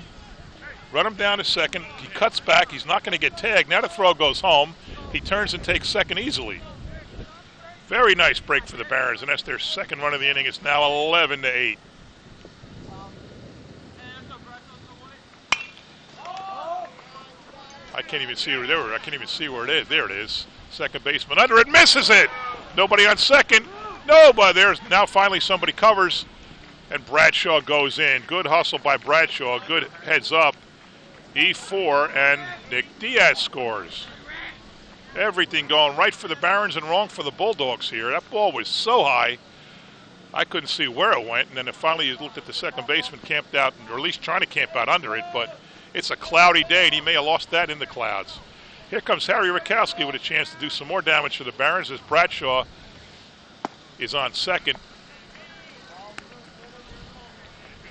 Speaker 1: Run him down to second. He cuts back. He's not going to get tagged. Now the throw goes home. He turns and takes second easily. Very nice break for the Barons, and that's their second run of the inning. It's now 11-8. I can't even see where I can't even see where it is. There it is. Second baseman under it, misses it. Nobody on second. Nobody. There's now finally somebody covers, and Bradshaw goes in. Good hustle by Bradshaw. Good heads up. E4, and Nick Diaz scores. Everything going right for the Barons and wrong for the Bulldogs here. That ball was so high, I couldn't see where it went. And then finally you looked at the second baseman camped out, or at least trying to camp out under it. But it's a cloudy day, and he may have lost that in the clouds. Here comes Harry Rutkowski with a chance to do some more damage to the Barons as Bradshaw is on second.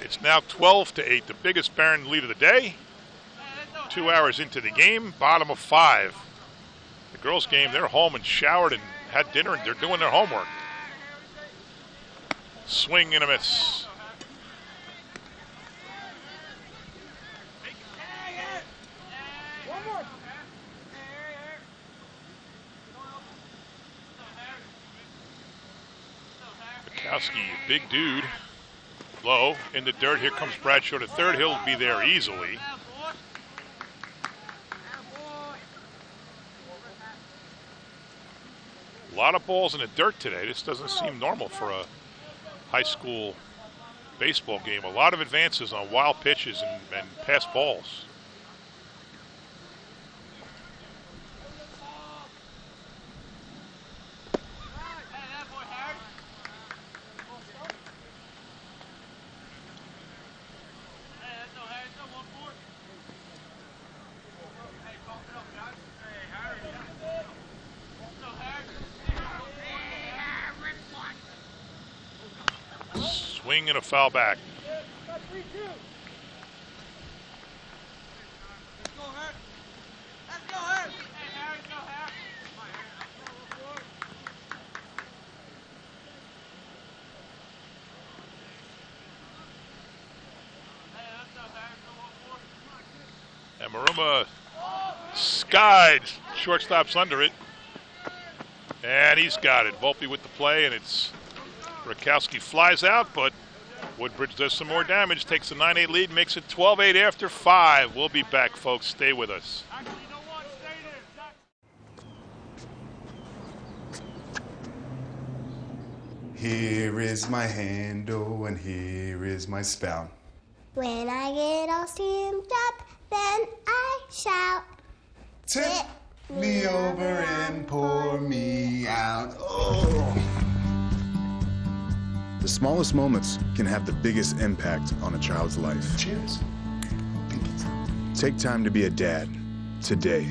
Speaker 1: It's now 12-8, the biggest Baron lead of the day. 2 hours into the game, bottom of 5. The girls' game, they're home and showered and had dinner, and they're doing their homework. Swing and a miss. Rutkowski, big dude. Low in the dirt. Here comes Bradshaw to third. He'll be there easily. A lot of balls in the dirt today. This doesn't seem normal for a high school baseball game. A lot of advances on wild pitches and pass balls. Swing and a foul back. And Maruma skied. Shortstop's under it. And he's got it. Volpe with the play, and it's Rutkowski flies out, but Woodbridge does some more damage, takes a 9-8 lead, makes it 12-8 after 5. We'll be back, folks. Stay with us.
Speaker 18: Here is my handle and here is my spout. When I get all steamed up, then I shout,
Speaker 19: tip me over and pour me out. Oh.
Speaker 20: The smallest moments can have the biggest impact on a child's life.
Speaker 19: Cheers.
Speaker 20: Take time to be a dad today.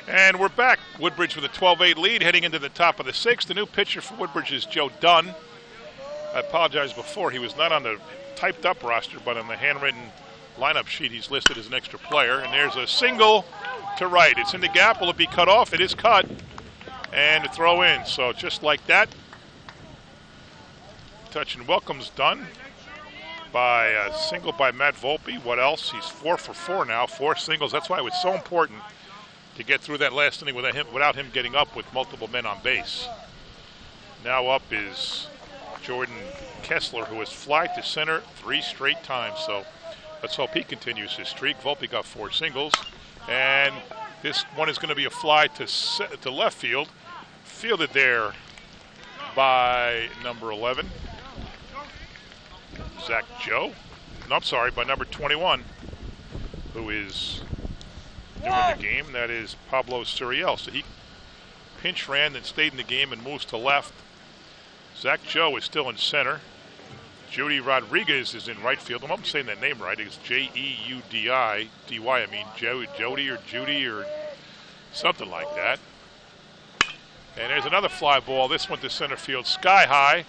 Speaker 1: And we're back. Woodbridge with a 12-8 lead heading into the top of the sixth. The new pitcher for Woodbridge is Joe Dunn. I apologize before. He was not on the typed-up roster, but on the handwritten lineup sheet, he's listed as an extra player. And there's a single to right. It's in the gap. Will it be cut off? It is cut. And a throw in. So just like that, touch and welcome's done by a single by Matt Volpe. What else? He's 4 for 4 now, 4 singles. That's why it was so important to get through that last inning without him getting up with multiple men on base. Now up is Jordan Kessler, who has flied to center 3 straight times. So let's hope he continues his streak. Volpe got 4 singles. And this one is going to be a fly to left field. Fielded there by number 11, Zach Joe. No, I'm sorry, by number 21, who is new in the game. That is Pablo Suri. So he pinch ran, then stayed in the game and moves to left. Zach Joe is still in center. Judy Rodriguez is in right field. I'm saying that name right. It's J-E-U-D-I-D-Y. I mean Jody or Judy or something like that. And there's another fly ball. This one to center field, sky high.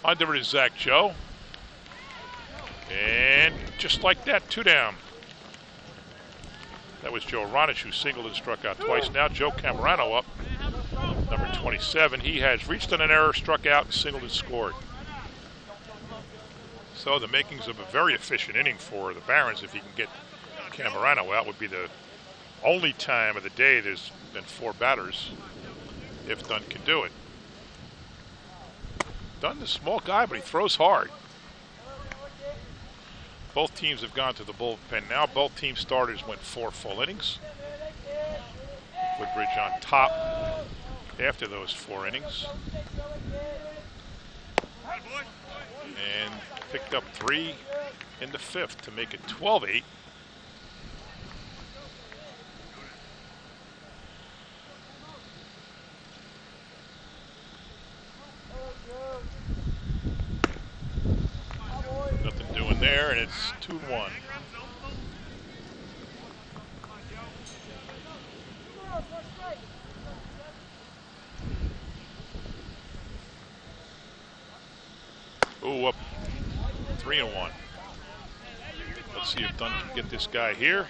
Speaker 1: Under it is Zach Joe. And just like that, 2 down. That was Joe Ronich, who singled and struck out twice. Now Joe Camarano up, number 27. He has reached on an error, struck out, and singled and scored. So the makings of a very efficient inning for the Barons. If he can get Camarano out, would be the only time of the day there's been 4 batters, if Dunn can do it. Dunn's a small guy, but he throws hard. Both teams have gone to the bullpen now. Both team starters went 4 full innings. Woodbridge on top after those 4 innings. And picked up 3 in the 5th to make it 12-8. Nothing doing there, and it's 2-1. Ooh, up 3-1. Let's see if Dunn can get this guy here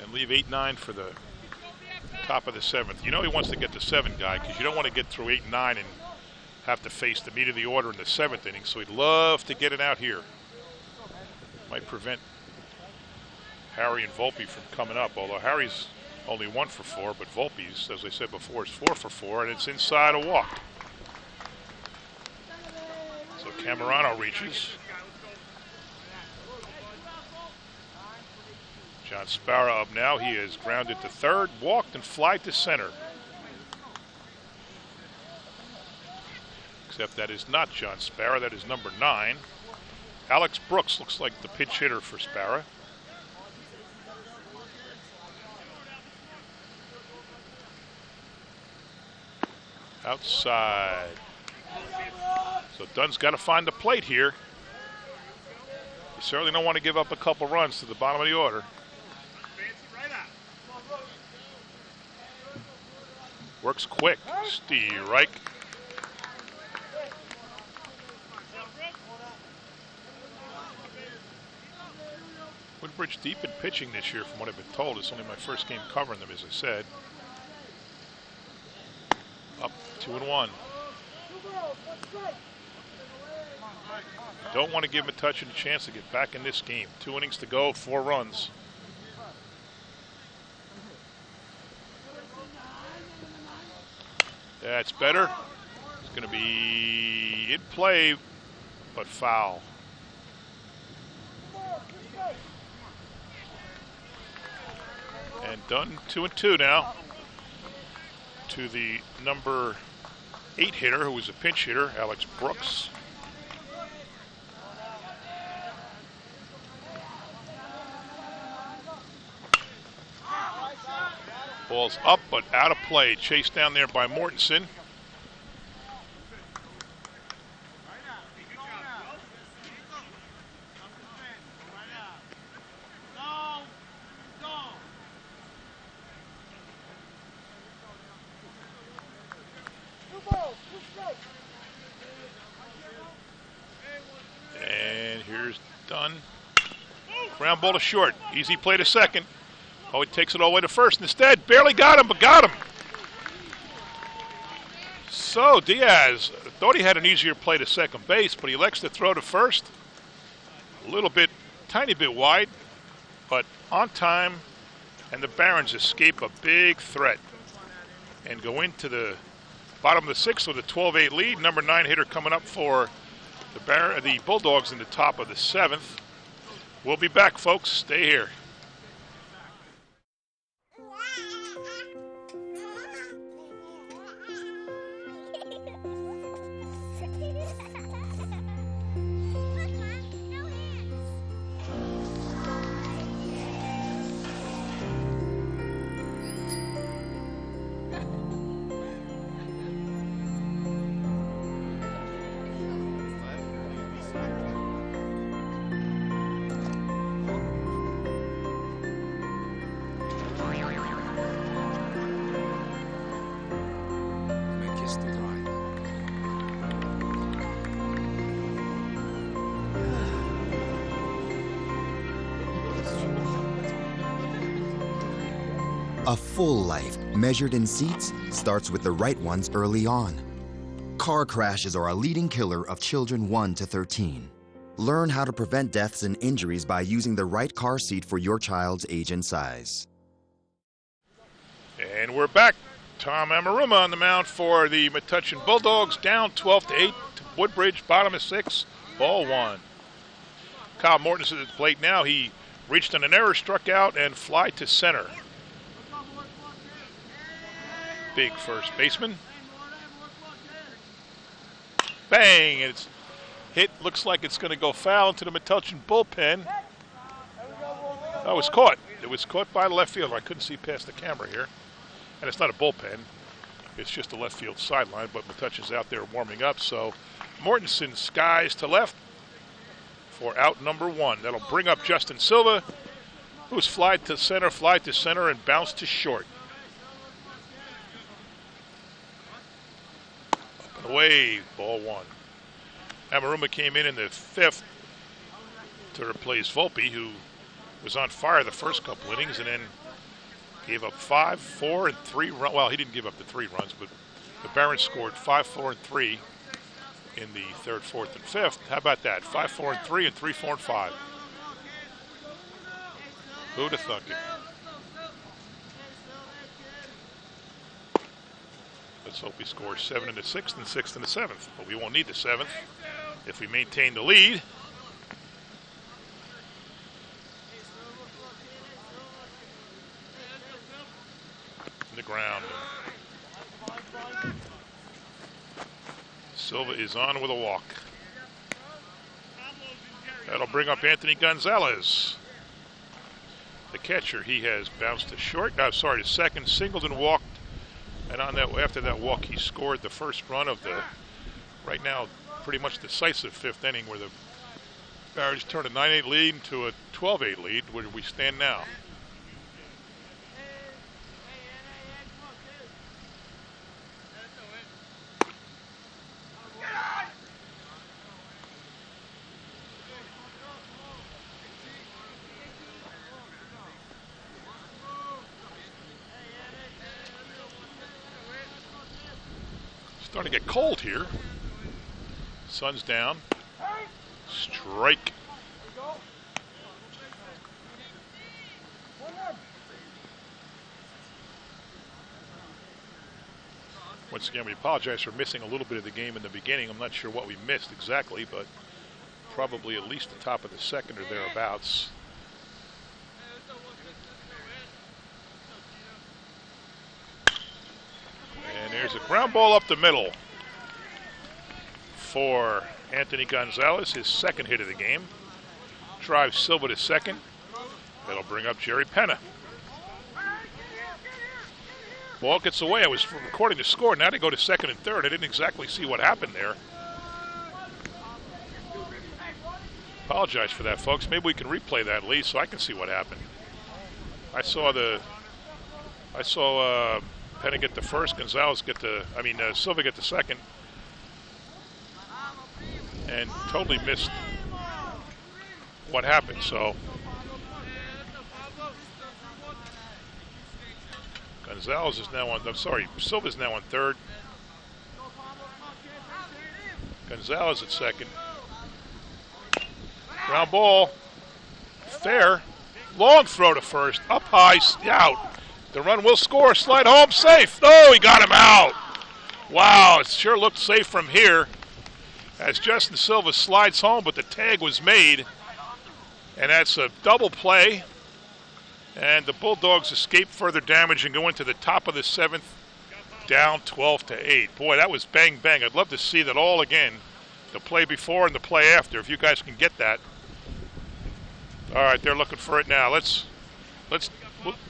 Speaker 1: and leave 8-9 for the top of the 7th. You know he wants to get the 7 guy because you don't want to get through 8 and 9 and have to face the meat of the order in the 7th inning, so he'd love to get it out here. Might prevent Harry and Volpe from coming up, although Harry's only 1 for 4, but Volpe's, as I said before, is 4 for 4, and it's inside a walk. So Camarano reaches. John Sparrow up now. He is grounded to third, walked, and flied to center. Except that is not John Sparrow, that is number 9. Alex Brooks looks like the pinch hitter for Sparrow. Outside. So Dunn's got to find the plate here. You certainly don't want to give up a couple runs to the bottom of the order. Works quick. Stee-Rike. Woodbridge deep in pitching this year, from what I've been told. It's only my first game covering them, as I said. Up 2-1. Don't want to give Metuchen a chance to get back in this game. 2 innings to go, 4 runs. That's better. It's going to be in play, but foul. And Dunn 2-2 now to the number hitter who was a pinch hitter, Alex Brooks. Ball's up, but out of play. Chased down there by Mortensen. And here's Dunn. Ground ball to short. Easy play to second. Oh, he takes it all the way to first instead. Barely got him, but got him. So Diaz thought he had an easier play to second base, but he elects to throw to first. A little bit, tiny bit wide, but on time. And the Barons escape a big threat and go into the bottom of the sixth with a 12-8 lead. Number 9 hitter coming up for the Bulldogs in the top of the seventh. We'll be back, folks. Stay here.
Speaker 21: A full life, measured in seats, starts with the right ones early on. Car crashes are a leading killer of children 1 to 13. Learn how to prevent deaths and injuries by using the right car seat for your child's age and size.
Speaker 1: And we're back. Tom Amaruma on the mound for the Metuchen Bulldogs, down 12-8 to Woodbridge, bottom of 6, ball 1. Kyle Mortensen at the plate now. He reached on an error, struck out, and fly to center. Big first baseman. Bang! And it's hit. Looks like it's going to go foul into the Metuchen bullpen. Oh, it was caught. It was caught by the left fielder. I couldn't see past the camera here. And it's not a bullpen. It's just a left field sideline, but Metuchen's out there warming up. So Mortensen skies to left for out number 1. That'll bring up Justin Silva, who's flied to center, and bounced to short. Away, ball 1. Amaruma came in the 5th to replace Volpe, who was on fire the first couple innings and then gave up 5, 4, and 3 runs. Well, he didn't give up the 3 runs, but the Barons scored 5, 4, and 3 in the 3rd, 4th, and 5th. How about that? 5, 4, and 3, and 3, 4, and 5. Who'd have thunk it? Let's hope he scores 7 in the 6th and 6th in the 7th. But we won't need the 7th if we maintain the lead. In the ground. Silva is on with a walk. That'll bring up Anthony Gonzales. The catcher, he has bounced to short. No, sorry, to second, singled and walked. And on that, after that walk, he scored the first run of the, right now, pretty much decisive 5th inning, where the Barons turned a 9-8 lead into a 12-8 lead, where we stand now. Starting to get cold here. Sun's down. Strike. Once again, we apologize for missing a little bit of the game in the beginning. I'm not sure what we missed exactly, but probably at least the top of the 2nd or thereabouts. And there's a ground ball up the middle. for Anthony Gonzales, his second hit of the game. Drives Silva to second. That'll bring up Jerry Penna. Ball gets away. I was recording the score. Now they go to second and third. I didn't exactly see what happened there. Apologize for that, folks. Maybe we can replay that at least so I can see what happened. I saw Penna get the first, Silva get the second, and totally missed what happened. So Gonzales is now on. Silva's now on third. Gonzales at second. Ground ball. Fair. Long throw to first. Up high. Out. The run will score. Slide home. Safe. Oh, he got him out. Wow. It sure looked safe from here as Justin Silva slides home, but the tag was made. And that's a double play. And the Bulldogs escape further damage and go into the top of the seventh, down 12-8. Boy, that was bang, bang. I'd love to see that all again. The play before and the play after, if you guys can get that. All right, they're looking for it now.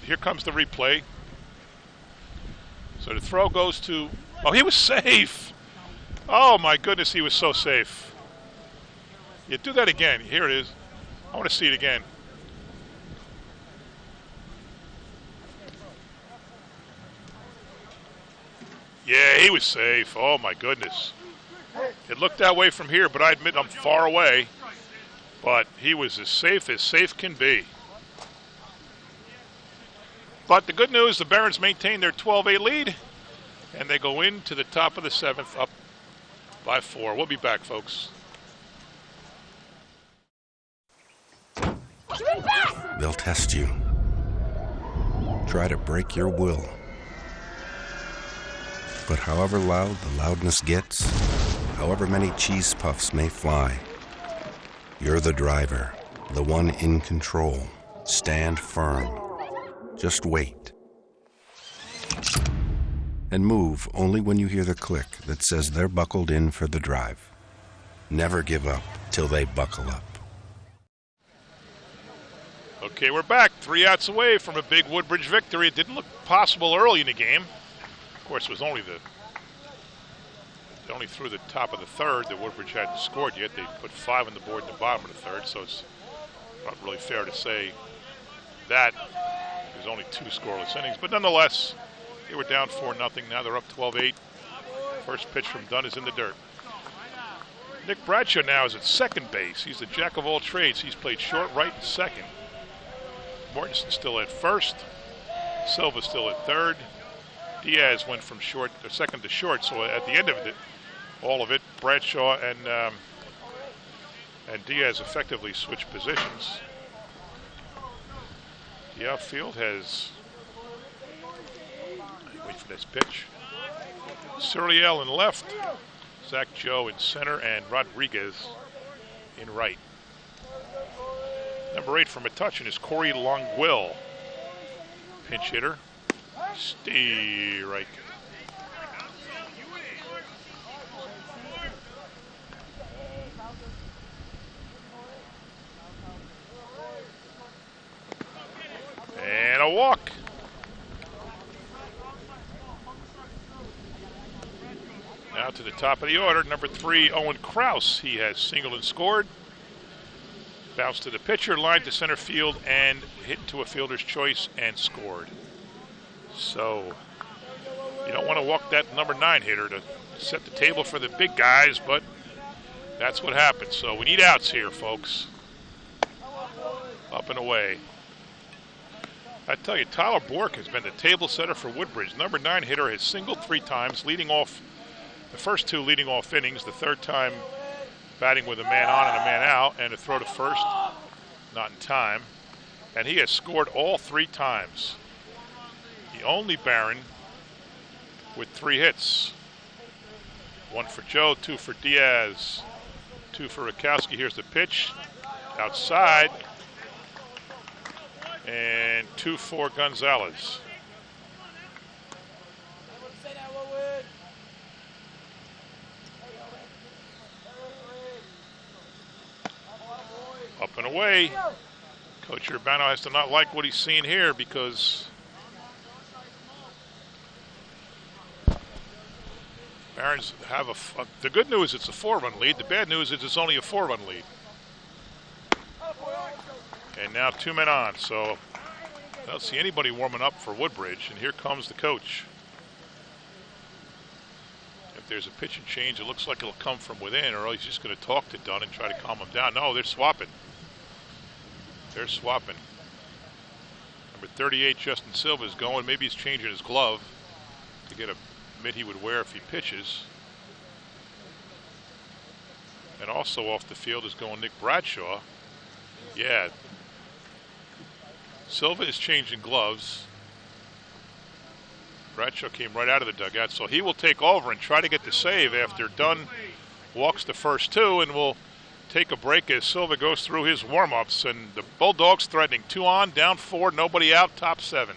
Speaker 1: Here comes the replay. So the throw goes to, oh, he was safe. Oh my goodness, he was so safe. Yeah, do that again. Here it is. I want to see it again. Yeah, he was safe. Oh my goodness. It looked that way from here, but I admit I'm far away. But he was as safe can be. But the good news, the Barons maintain their 12-8 lead, and they go into the top of the seventh, up by 4. We'll be back, folks.
Speaker 17: They'll test you. Try to break your will. But however loud the loudness gets, however many cheese puffs may fly, you're the driver, the one in control. Stand firm. Just wait. And move only when you hear the click that says they're buckled in for the drive. Never give up till they buckle up.
Speaker 1: Okay, we're back. 3 outs away from a big Woodbridge victory. It didn't look possible early in the game. Of course, it was only through the top of the third that Woodbridge hadn't scored yet. They put 5 on the board in the bottom of the third, so it's not really fair to say that. There's only 2 scoreless innings, but nonetheless, they were down 4-0. Now they're up 12-8. First pitch from Dunn is in the dirt. Nick Bradshaw now is at second base. He's the jack of all trades. He's played short, right, and second. Mortensen still at first. Silva still at third. Diaz went from second to short, so at the end of it, all of it, Bradshaw and Diaz effectively switched positions. The outfield has, wait for this pitch, Suri in left, Zach Joe in center, and Rodriguez in right. Number 8 from Metuchen is Cory Longwill. Pinch hitter, Stee-Rike. And a walk. Now to the top of the order, number 3, Owen Kraus. He has singled and scored. Bounced to the pitcher, lined to center field, and hit into a fielder's choice and scored. So you don't want to walk that number 9 hitter to set the table for the big guys, but that's what happens. So we need outs here, folks. Up and away. I tell you, Tyler Bork has been the table setter for Woodbridge. Number 9 hitter has singled 3 times, leading off the first 2 leading off innings, the third time batting with a man on and a man out, and a throw to first, not in time. And he has scored all 3 times. The only Baron with 3 hits. 1 for Joe, 2 for Diaz, 2 for Rutkowski. Here's the pitch, outside, and 2 for Gonzales. Up and away. Coach Urbano has to not like what he's seeing here because Barons have the good news, it's a 4-run lead. The bad news is it's only a 4-run lead. And now 2 men on, so I don't see anybody warming up for Woodbridge, and here comes the coach. If there's a pitch and change, it looks like it'll come from within, or he's just going to talk to Dunn and try to calm him down. No, they're swapping. They're swapping. Number 38, Justin Silva, is going. Maybe he's changing his glove to get a mitt he would wear if he pitches. And also off the field is going Nick Bradshaw. Yeah. Silva is changing gloves. Bradshaw came right out of the dugout, so he will take over and try to get the save after Dunn walks the first 2, and will take a break as Silva goes through his warm-ups. And the Bulldogs threatening 2 on, down 4, nobody out, top 7.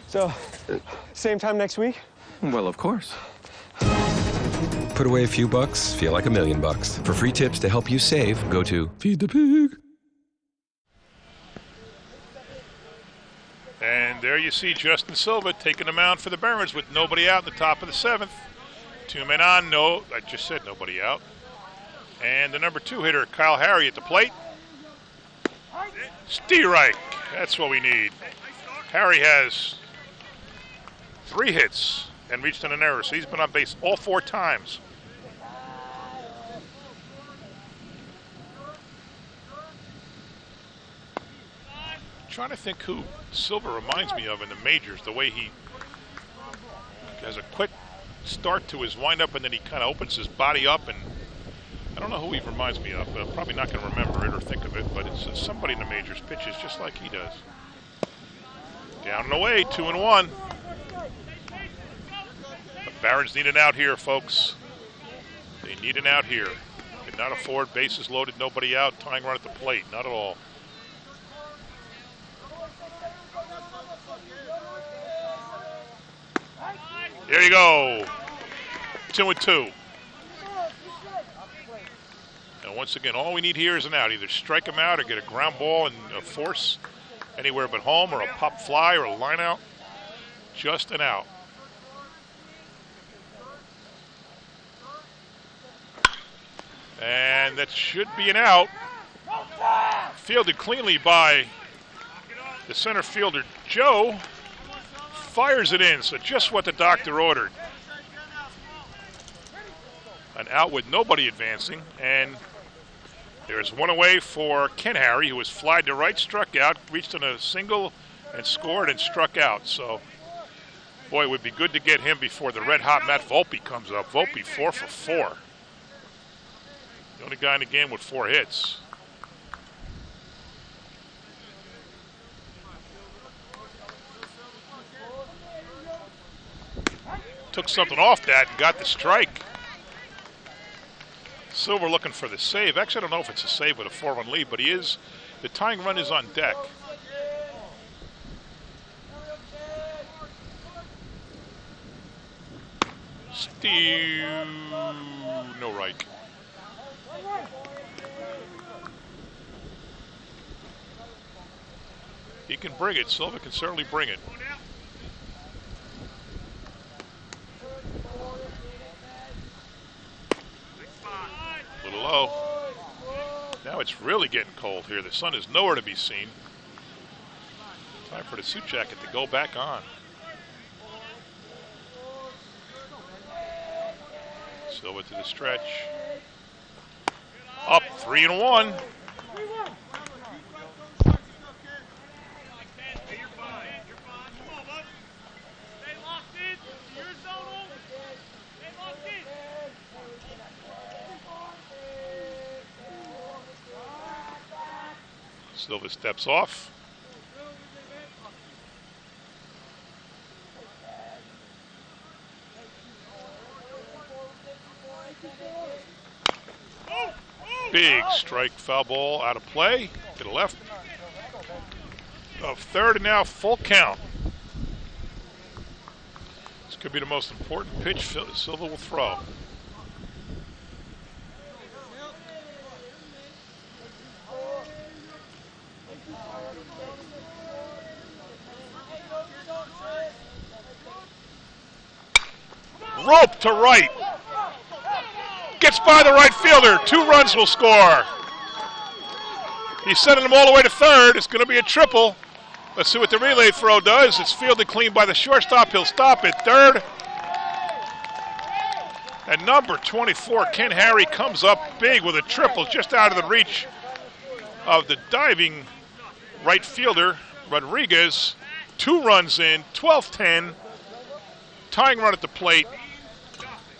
Speaker 10: So, same time next week?
Speaker 4: Well, of course. Put away a few bucks, feel like $1 million. For free tips to help you save, go to Feed the Pig.
Speaker 1: And there you see Justin Silva taking the mound for the Barons with nobody out in the top of the 7th. 2 men on, no, I just said nobody out. And the number 2 hitter, Kyle Harry, at the plate. Stee-Rike, that's what we need. Harry has 3 hits and reached an error, so he's been on base all 4 times. Trying to think who Silva reminds me of in the majors, the way he has a quick start to his windup and then he kind of opens his body up, and I don't know who he reminds me of. I'm probably not going to remember it or think of it, but it's somebody in the majors pitches just like he does. Down and away, 2-1. The Barons need an out here, folks. They need an out here. Cannot afford bases loaded, nobody out, tying run at the plate, not at all. There you go. 2-2. And once again, all we need here is an out. Either strike him out or get a ground ball and a force anywhere but home, or a pop fly or a line out. Just an out. And that should be an out. Fielded cleanly by the center fielder, Joe. Fires it in, so just what the doctor ordered. An out with nobody advancing, and there's one away for Ken Harry, who was flied to right, struck out, reached on a single and scored and struck out. So, boy, it would be good to get him before the red-hot Matt Volpe comes up. Volpe 4 for 4. The only guy in the game with 4 hits. Took something off that and got the strike. Silver looking for the save. Actually, I don't know if it's a save with a 4-1 lead, but he is. The tying run is on deck. No right. He can bring it. Silva can certainly bring it. A little low. Now it's really getting cold here. The sun is nowhere to be seen. Time for the suit jacket to go back on. Silva to the stretch. Up 3-1. Silva steps off. Big strike, foul ball, out of play, to the left of third, and now full count. This could be the most important pitch Silva will throw. Rope to right. Gets by the right fielder. 2 runs will score. He's sending them all the way to third. It's going to be a triple. Let's see what the relay throw does. It's fielded clean by the shortstop. He'll stop at third. And number 24, Ken Harry, comes up big with a triple just out of the reach of the diving right fielder, Rodriguez. 2 runs in, 12-10. Tying run at the plate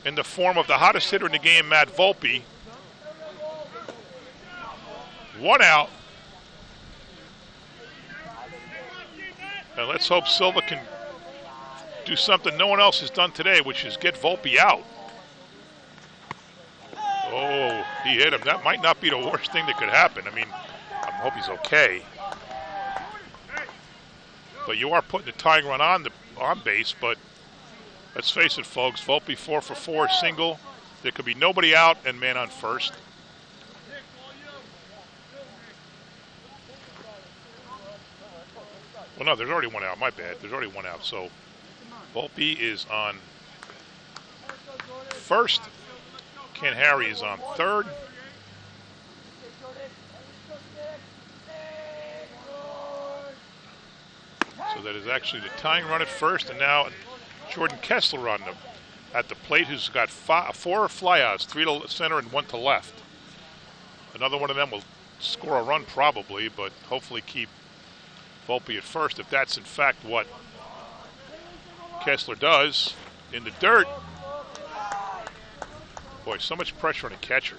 Speaker 1: in the form of the hottest hitter in the game, Matt Volpe. 1 out. And let's hope Silva can do something no one else has done today, which is get Volpe out. Oh, he hit him. That might not be the worst thing that could happen. I mean, I hope he's okay. But you are putting the tying run on base, but let's face it, folks, Volpe 4 for 4, single. There could be nobody out and man on first. Well, no, there's already 1 out. My bad. There's already 1 out. So Volpe is on first. Ken Harry is on third. So that is actually the tying run at first, and now Jordan Kessler on at the plate, who's got 4 flyouts, 3 to center and 1 to left. Another one of them will score a run probably, but hopefully keep Volpe at first, if that's in fact what Kessler does. In the dirt. Boy, so much pressure on a catcher.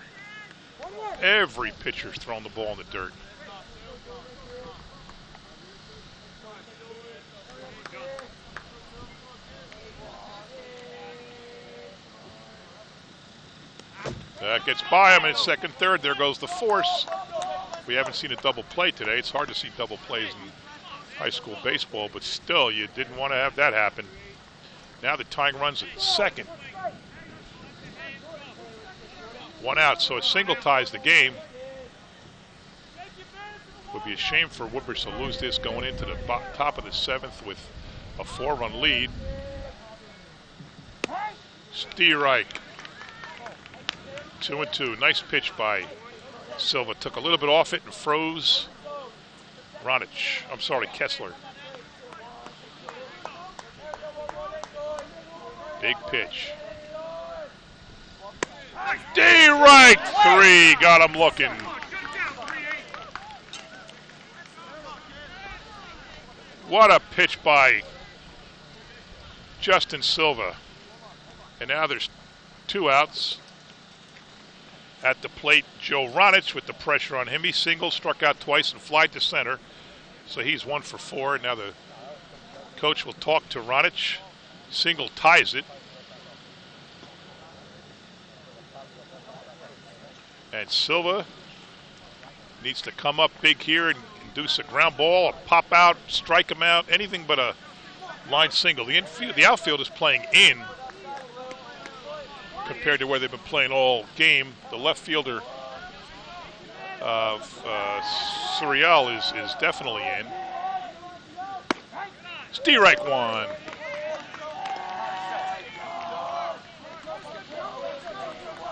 Speaker 1: Every pitcher's throwing the ball in the dirt. That gets by him in second, third. There goes the force. We haven't seen a double play today. It's hard to see double plays in high school baseball, but still, you didn't want to have that happen. Now the tying runs at second. 1 out, so a single ties the game. Would be a shame for Woodbridge to lose this going into the top of the 7th with a 4-run lead. Stee-Rike. 2-2. Nice pitch by Silva. Took a little bit off it and froze. Kessler. Big pitch. Stee-Rike 3. Got him looking. What a pitch by Justin Silva. And now there's 2 outs. At the plate, Joe Ronich with the pressure on him. He singled, struck out twice, and flied to center. So he's 1 for 4. Now the coach will talk to Ronich. Single ties it. And Silva needs to come up big here and induce a ground ball, a pop out, strike him out, anything but a line single. The outfield is playing in compared to where they've been playing all game. The left fielder of Suri is definitely in. Stee-Rike 1.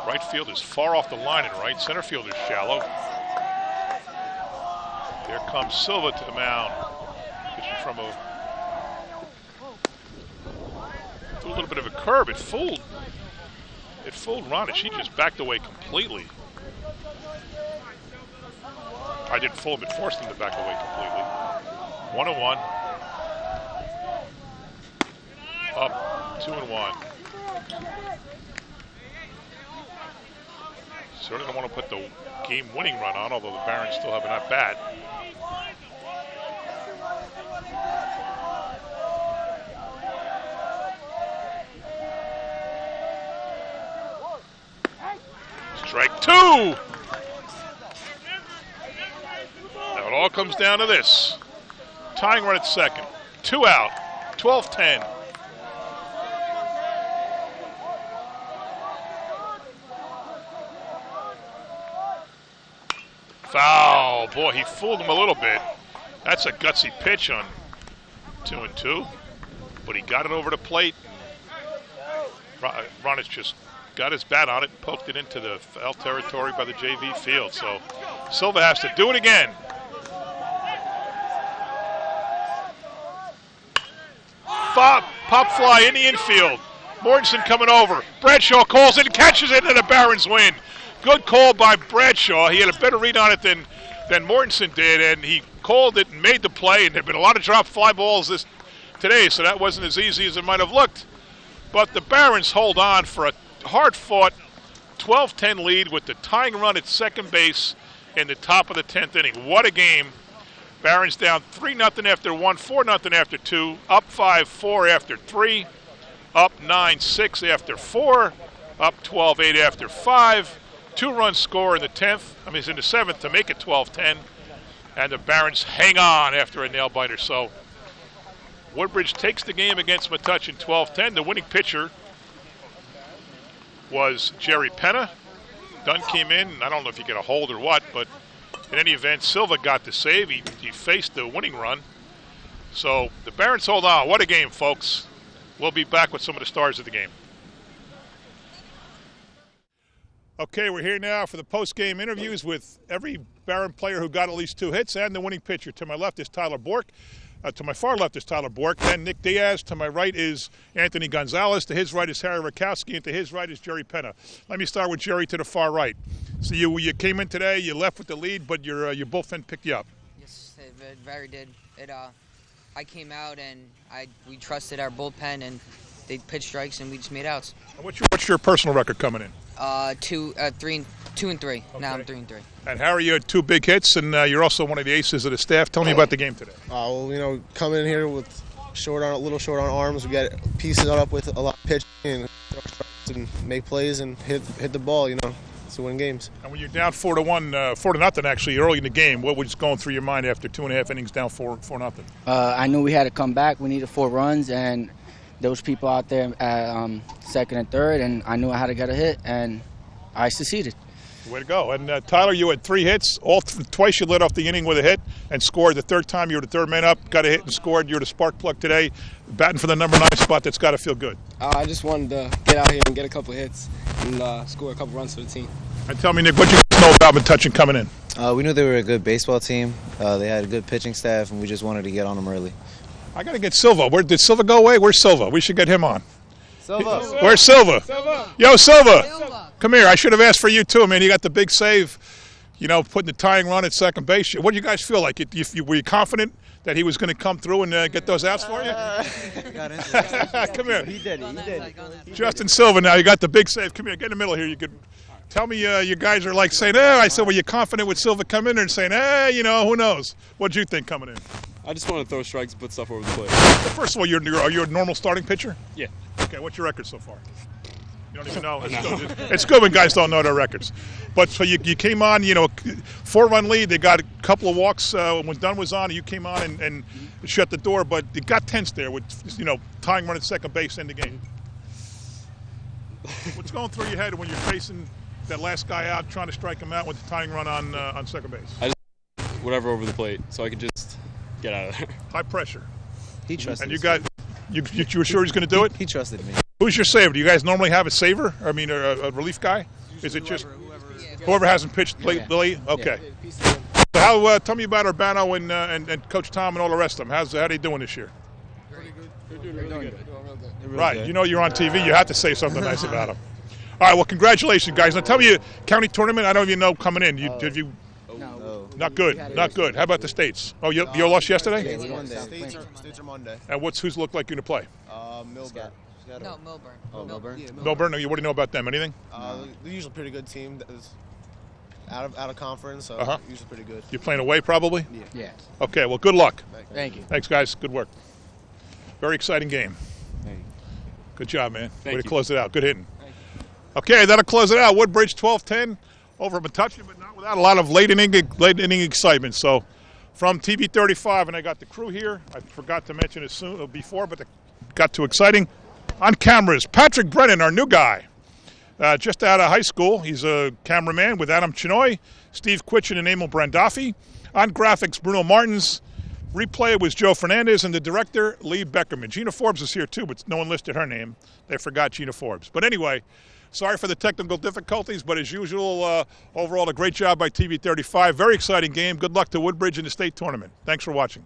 Speaker 1: Right field is far off the line and right. Center field is shallow. Here comes Silva to the mound. Pitching from a little bit of a curve. It fooled Ronich. He just backed away completely. I didn't fool him, it forced him to back away completely. 1-1. Up 2-1. Certainly don't want to put the game-winning run on, although the Barons still have an at-bat. Strike 2. Now it all comes down to this. Tying run at second. 2 out. 12-10. Foul. Boy, he fooled him a little bit. That's a gutsy pitch on 2-2. But he got it over the plate. Ronich just got his bat on it and poked it into the foul territory by the JV field. So Silva has to do it again. Pop fly in the infield. Mortensen coming over. Bradshaw calls it and catches it, and the Barons win. Good call by Bradshaw. He had a better read on it than Mortensen did, and he called it and made the play. And there have been a lot of drop fly balls today, so that wasn't as easy as it might have looked. But the Barons hold on for a hard-fought 12-10 lead with the tying run at second base in the top of the 10th inning. What a game. Barons down 3-0 after 1, 4-0 after 2, up 5-4 after 3, up 9-6 after 4, up 12-8 after 5. 2-run score in the 10th. I mean, it's in the 7th to make it 12-10. And the Barons hang on after a nail-biter. So Woodbridge takes the game against Metuchen 12-10. The winning pitcher was Jerry Penna. Dunn came in. I don't know if he got a hold or what, but in any event, Silva got the save. He faced the winning run. So the Barons hold on. What a game, folks. We'll be back with some of the stars of the game. Okay, we're here now for the post-game interviews with every Baron player who got at least 2 hits and the winning pitcher. To my left is Tyler Bork. To my far left is Tyler Bork, then Nick Diaz. To my right is Anthony Gonzales. To his right is Harry Rutkowski, and to his right is Jerry Penna. Let me start with Jerry to the far right. So you came in today, you left with the lead, but your bullpen picked you up.
Speaker 3: Yes, it very did. I came out and we trusted our bullpen, and they pitched strikes, and we just made outs.
Speaker 1: What's your personal record coming in?
Speaker 3: 2 and 3. Okay. Now I'm 3 and 3.
Speaker 1: And Harry, you had 2 big hits, and you're also one of the aces of the staff. Tell me about the game today.
Speaker 22: Well, coming in here with a little short on arms, we got pieces up with a lot of pitching and make plays and hit the ball. To win games.
Speaker 1: And when you're down 4-0 actually early in the game, what was going through your mind after 2.5 innings down 4-0?
Speaker 23: I knew we had to come back. We needed 4 runs, and there was people out there at second and third, and I knew I had to get a hit, and I succeeded.
Speaker 1: Way to go. And Tyler, you had 3 hits. Twice you lit off the inning with a hit and scored. The third time you were the third man up, got a hit and scored. You're the spark plug today, batting for the number 9 spot. That's got to feel good.
Speaker 24: I just wanted to get out here and get a couple hits and score a couple runs for the team.
Speaker 1: And tell me, Nick, what you know about Metuchen coming in?
Speaker 25: We knew they were a good baseball team. They had a good pitching staff, and we just wanted to get on them early.
Speaker 1: I got to get Silva. Did Silva go away? Where's Silva? We should get him on.
Speaker 25: Silva.
Speaker 1: Where's Silva? Yo, Silva. Come here. I should have asked for you, too. Man, you got the big save, putting the tying run at second base. What do you guys feel like? Were you confident that he was going to come through and get those outs for you? Come here.
Speaker 25: He did.
Speaker 1: Justin Silva now. You got the big save. Come here. Get in the middle here. You could tell me you guys are like saying, I said, were you confident with Silva coming in there and saying, who knows? What'd you think coming in?
Speaker 26: I just want to throw strikes and put stuff over the plate.
Speaker 1: Well, first of all, are you a normal starting pitcher?
Speaker 26: Yeah.
Speaker 1: Okay, what's your record so far? You don't even know? It's good when guys don't know their records. But so you came on, 4-run lead. They got a couple of walks when Dunn was on. You came on and shut the door, but it got tense there with, tying run at second base in the game. What's going through your head when you're facing that last guy out, trying to strike him out with the tying run on second base?
Speaker 26: I just whatever over the plate, so I could just get out of there.
Speaker 1: High pressure.
Speaker 25: He trusted
Speaker 1: me. And you were sure he's going to do it?
Speaker 25: He trusted me.
Speaker 1: Who's your saver? Do you guys normally have a saver? I mean, a relief guy? Is it just whoever hasn't pitched lately? Okay. So tell me about Urbano and Coach Tom and all the rest of them. How are they doing this year?
Speaker 24: They're doing really good.
Speaker 1: Right. You're on TV. You have to say something nice about them. All right. Well, congratulations, guys. Now tell me, county tournament. I don't even know coming in. No. Not good. Not good. How about the states? Oh, you lost yesterday?
Speaker 22: Yeah, States are Monday.
Speaker 1: And who's looked like you to play?
Speaker 22: Milburn.
Speaker 3: No, Milburn.
Speaker 25: Oh, Milburn?
Speaker 22: Yeah,
Speaker 1: Milburn. What do you know about them? Anything?
Speaker 22: They're usually a pretty good team. Out of conference, so usually pretty good.
Speaker 1: You're playing away, probably?
Speaker 22: Yeah.
Speaker 1: Okay. Well, good luck.
Speaker 22: Thank you.
Speaker 1: Thanks, guys. Good work. Very exciting game.
Speaker 25: Thank you.
Speaker 1: Good job, man.
Speaker 26: Thank
Speaker 1: Way to
Speaker 26: you.
Speaker 1: close it out. Good hitting. Okay, that'll close it out. Woodbridge 12-10 over Metuchen, but not without a lot of late inning excitement. So from TV 35, and I got the crew here. I forgot to mention it before, but it got too exciting. On cameras, Patrick Brennan, our new guy. Just out of high school. He's a cameraman with Adam Chinoy, Steve Quitchen, and Emil Brandaffi. On graphics, Bruno Martins. Replay was Joe Fernandez, and the director, Lee Beckerman. Gina Forbes is here too, but no one listed her name. They forgot Gina Forbes. But anyway, sorry for the technical difficulties, but as usual, overall, a great job by TV 35. Very exciting game. Good luck to Woodbridge in the state tournament. Thanks for watching.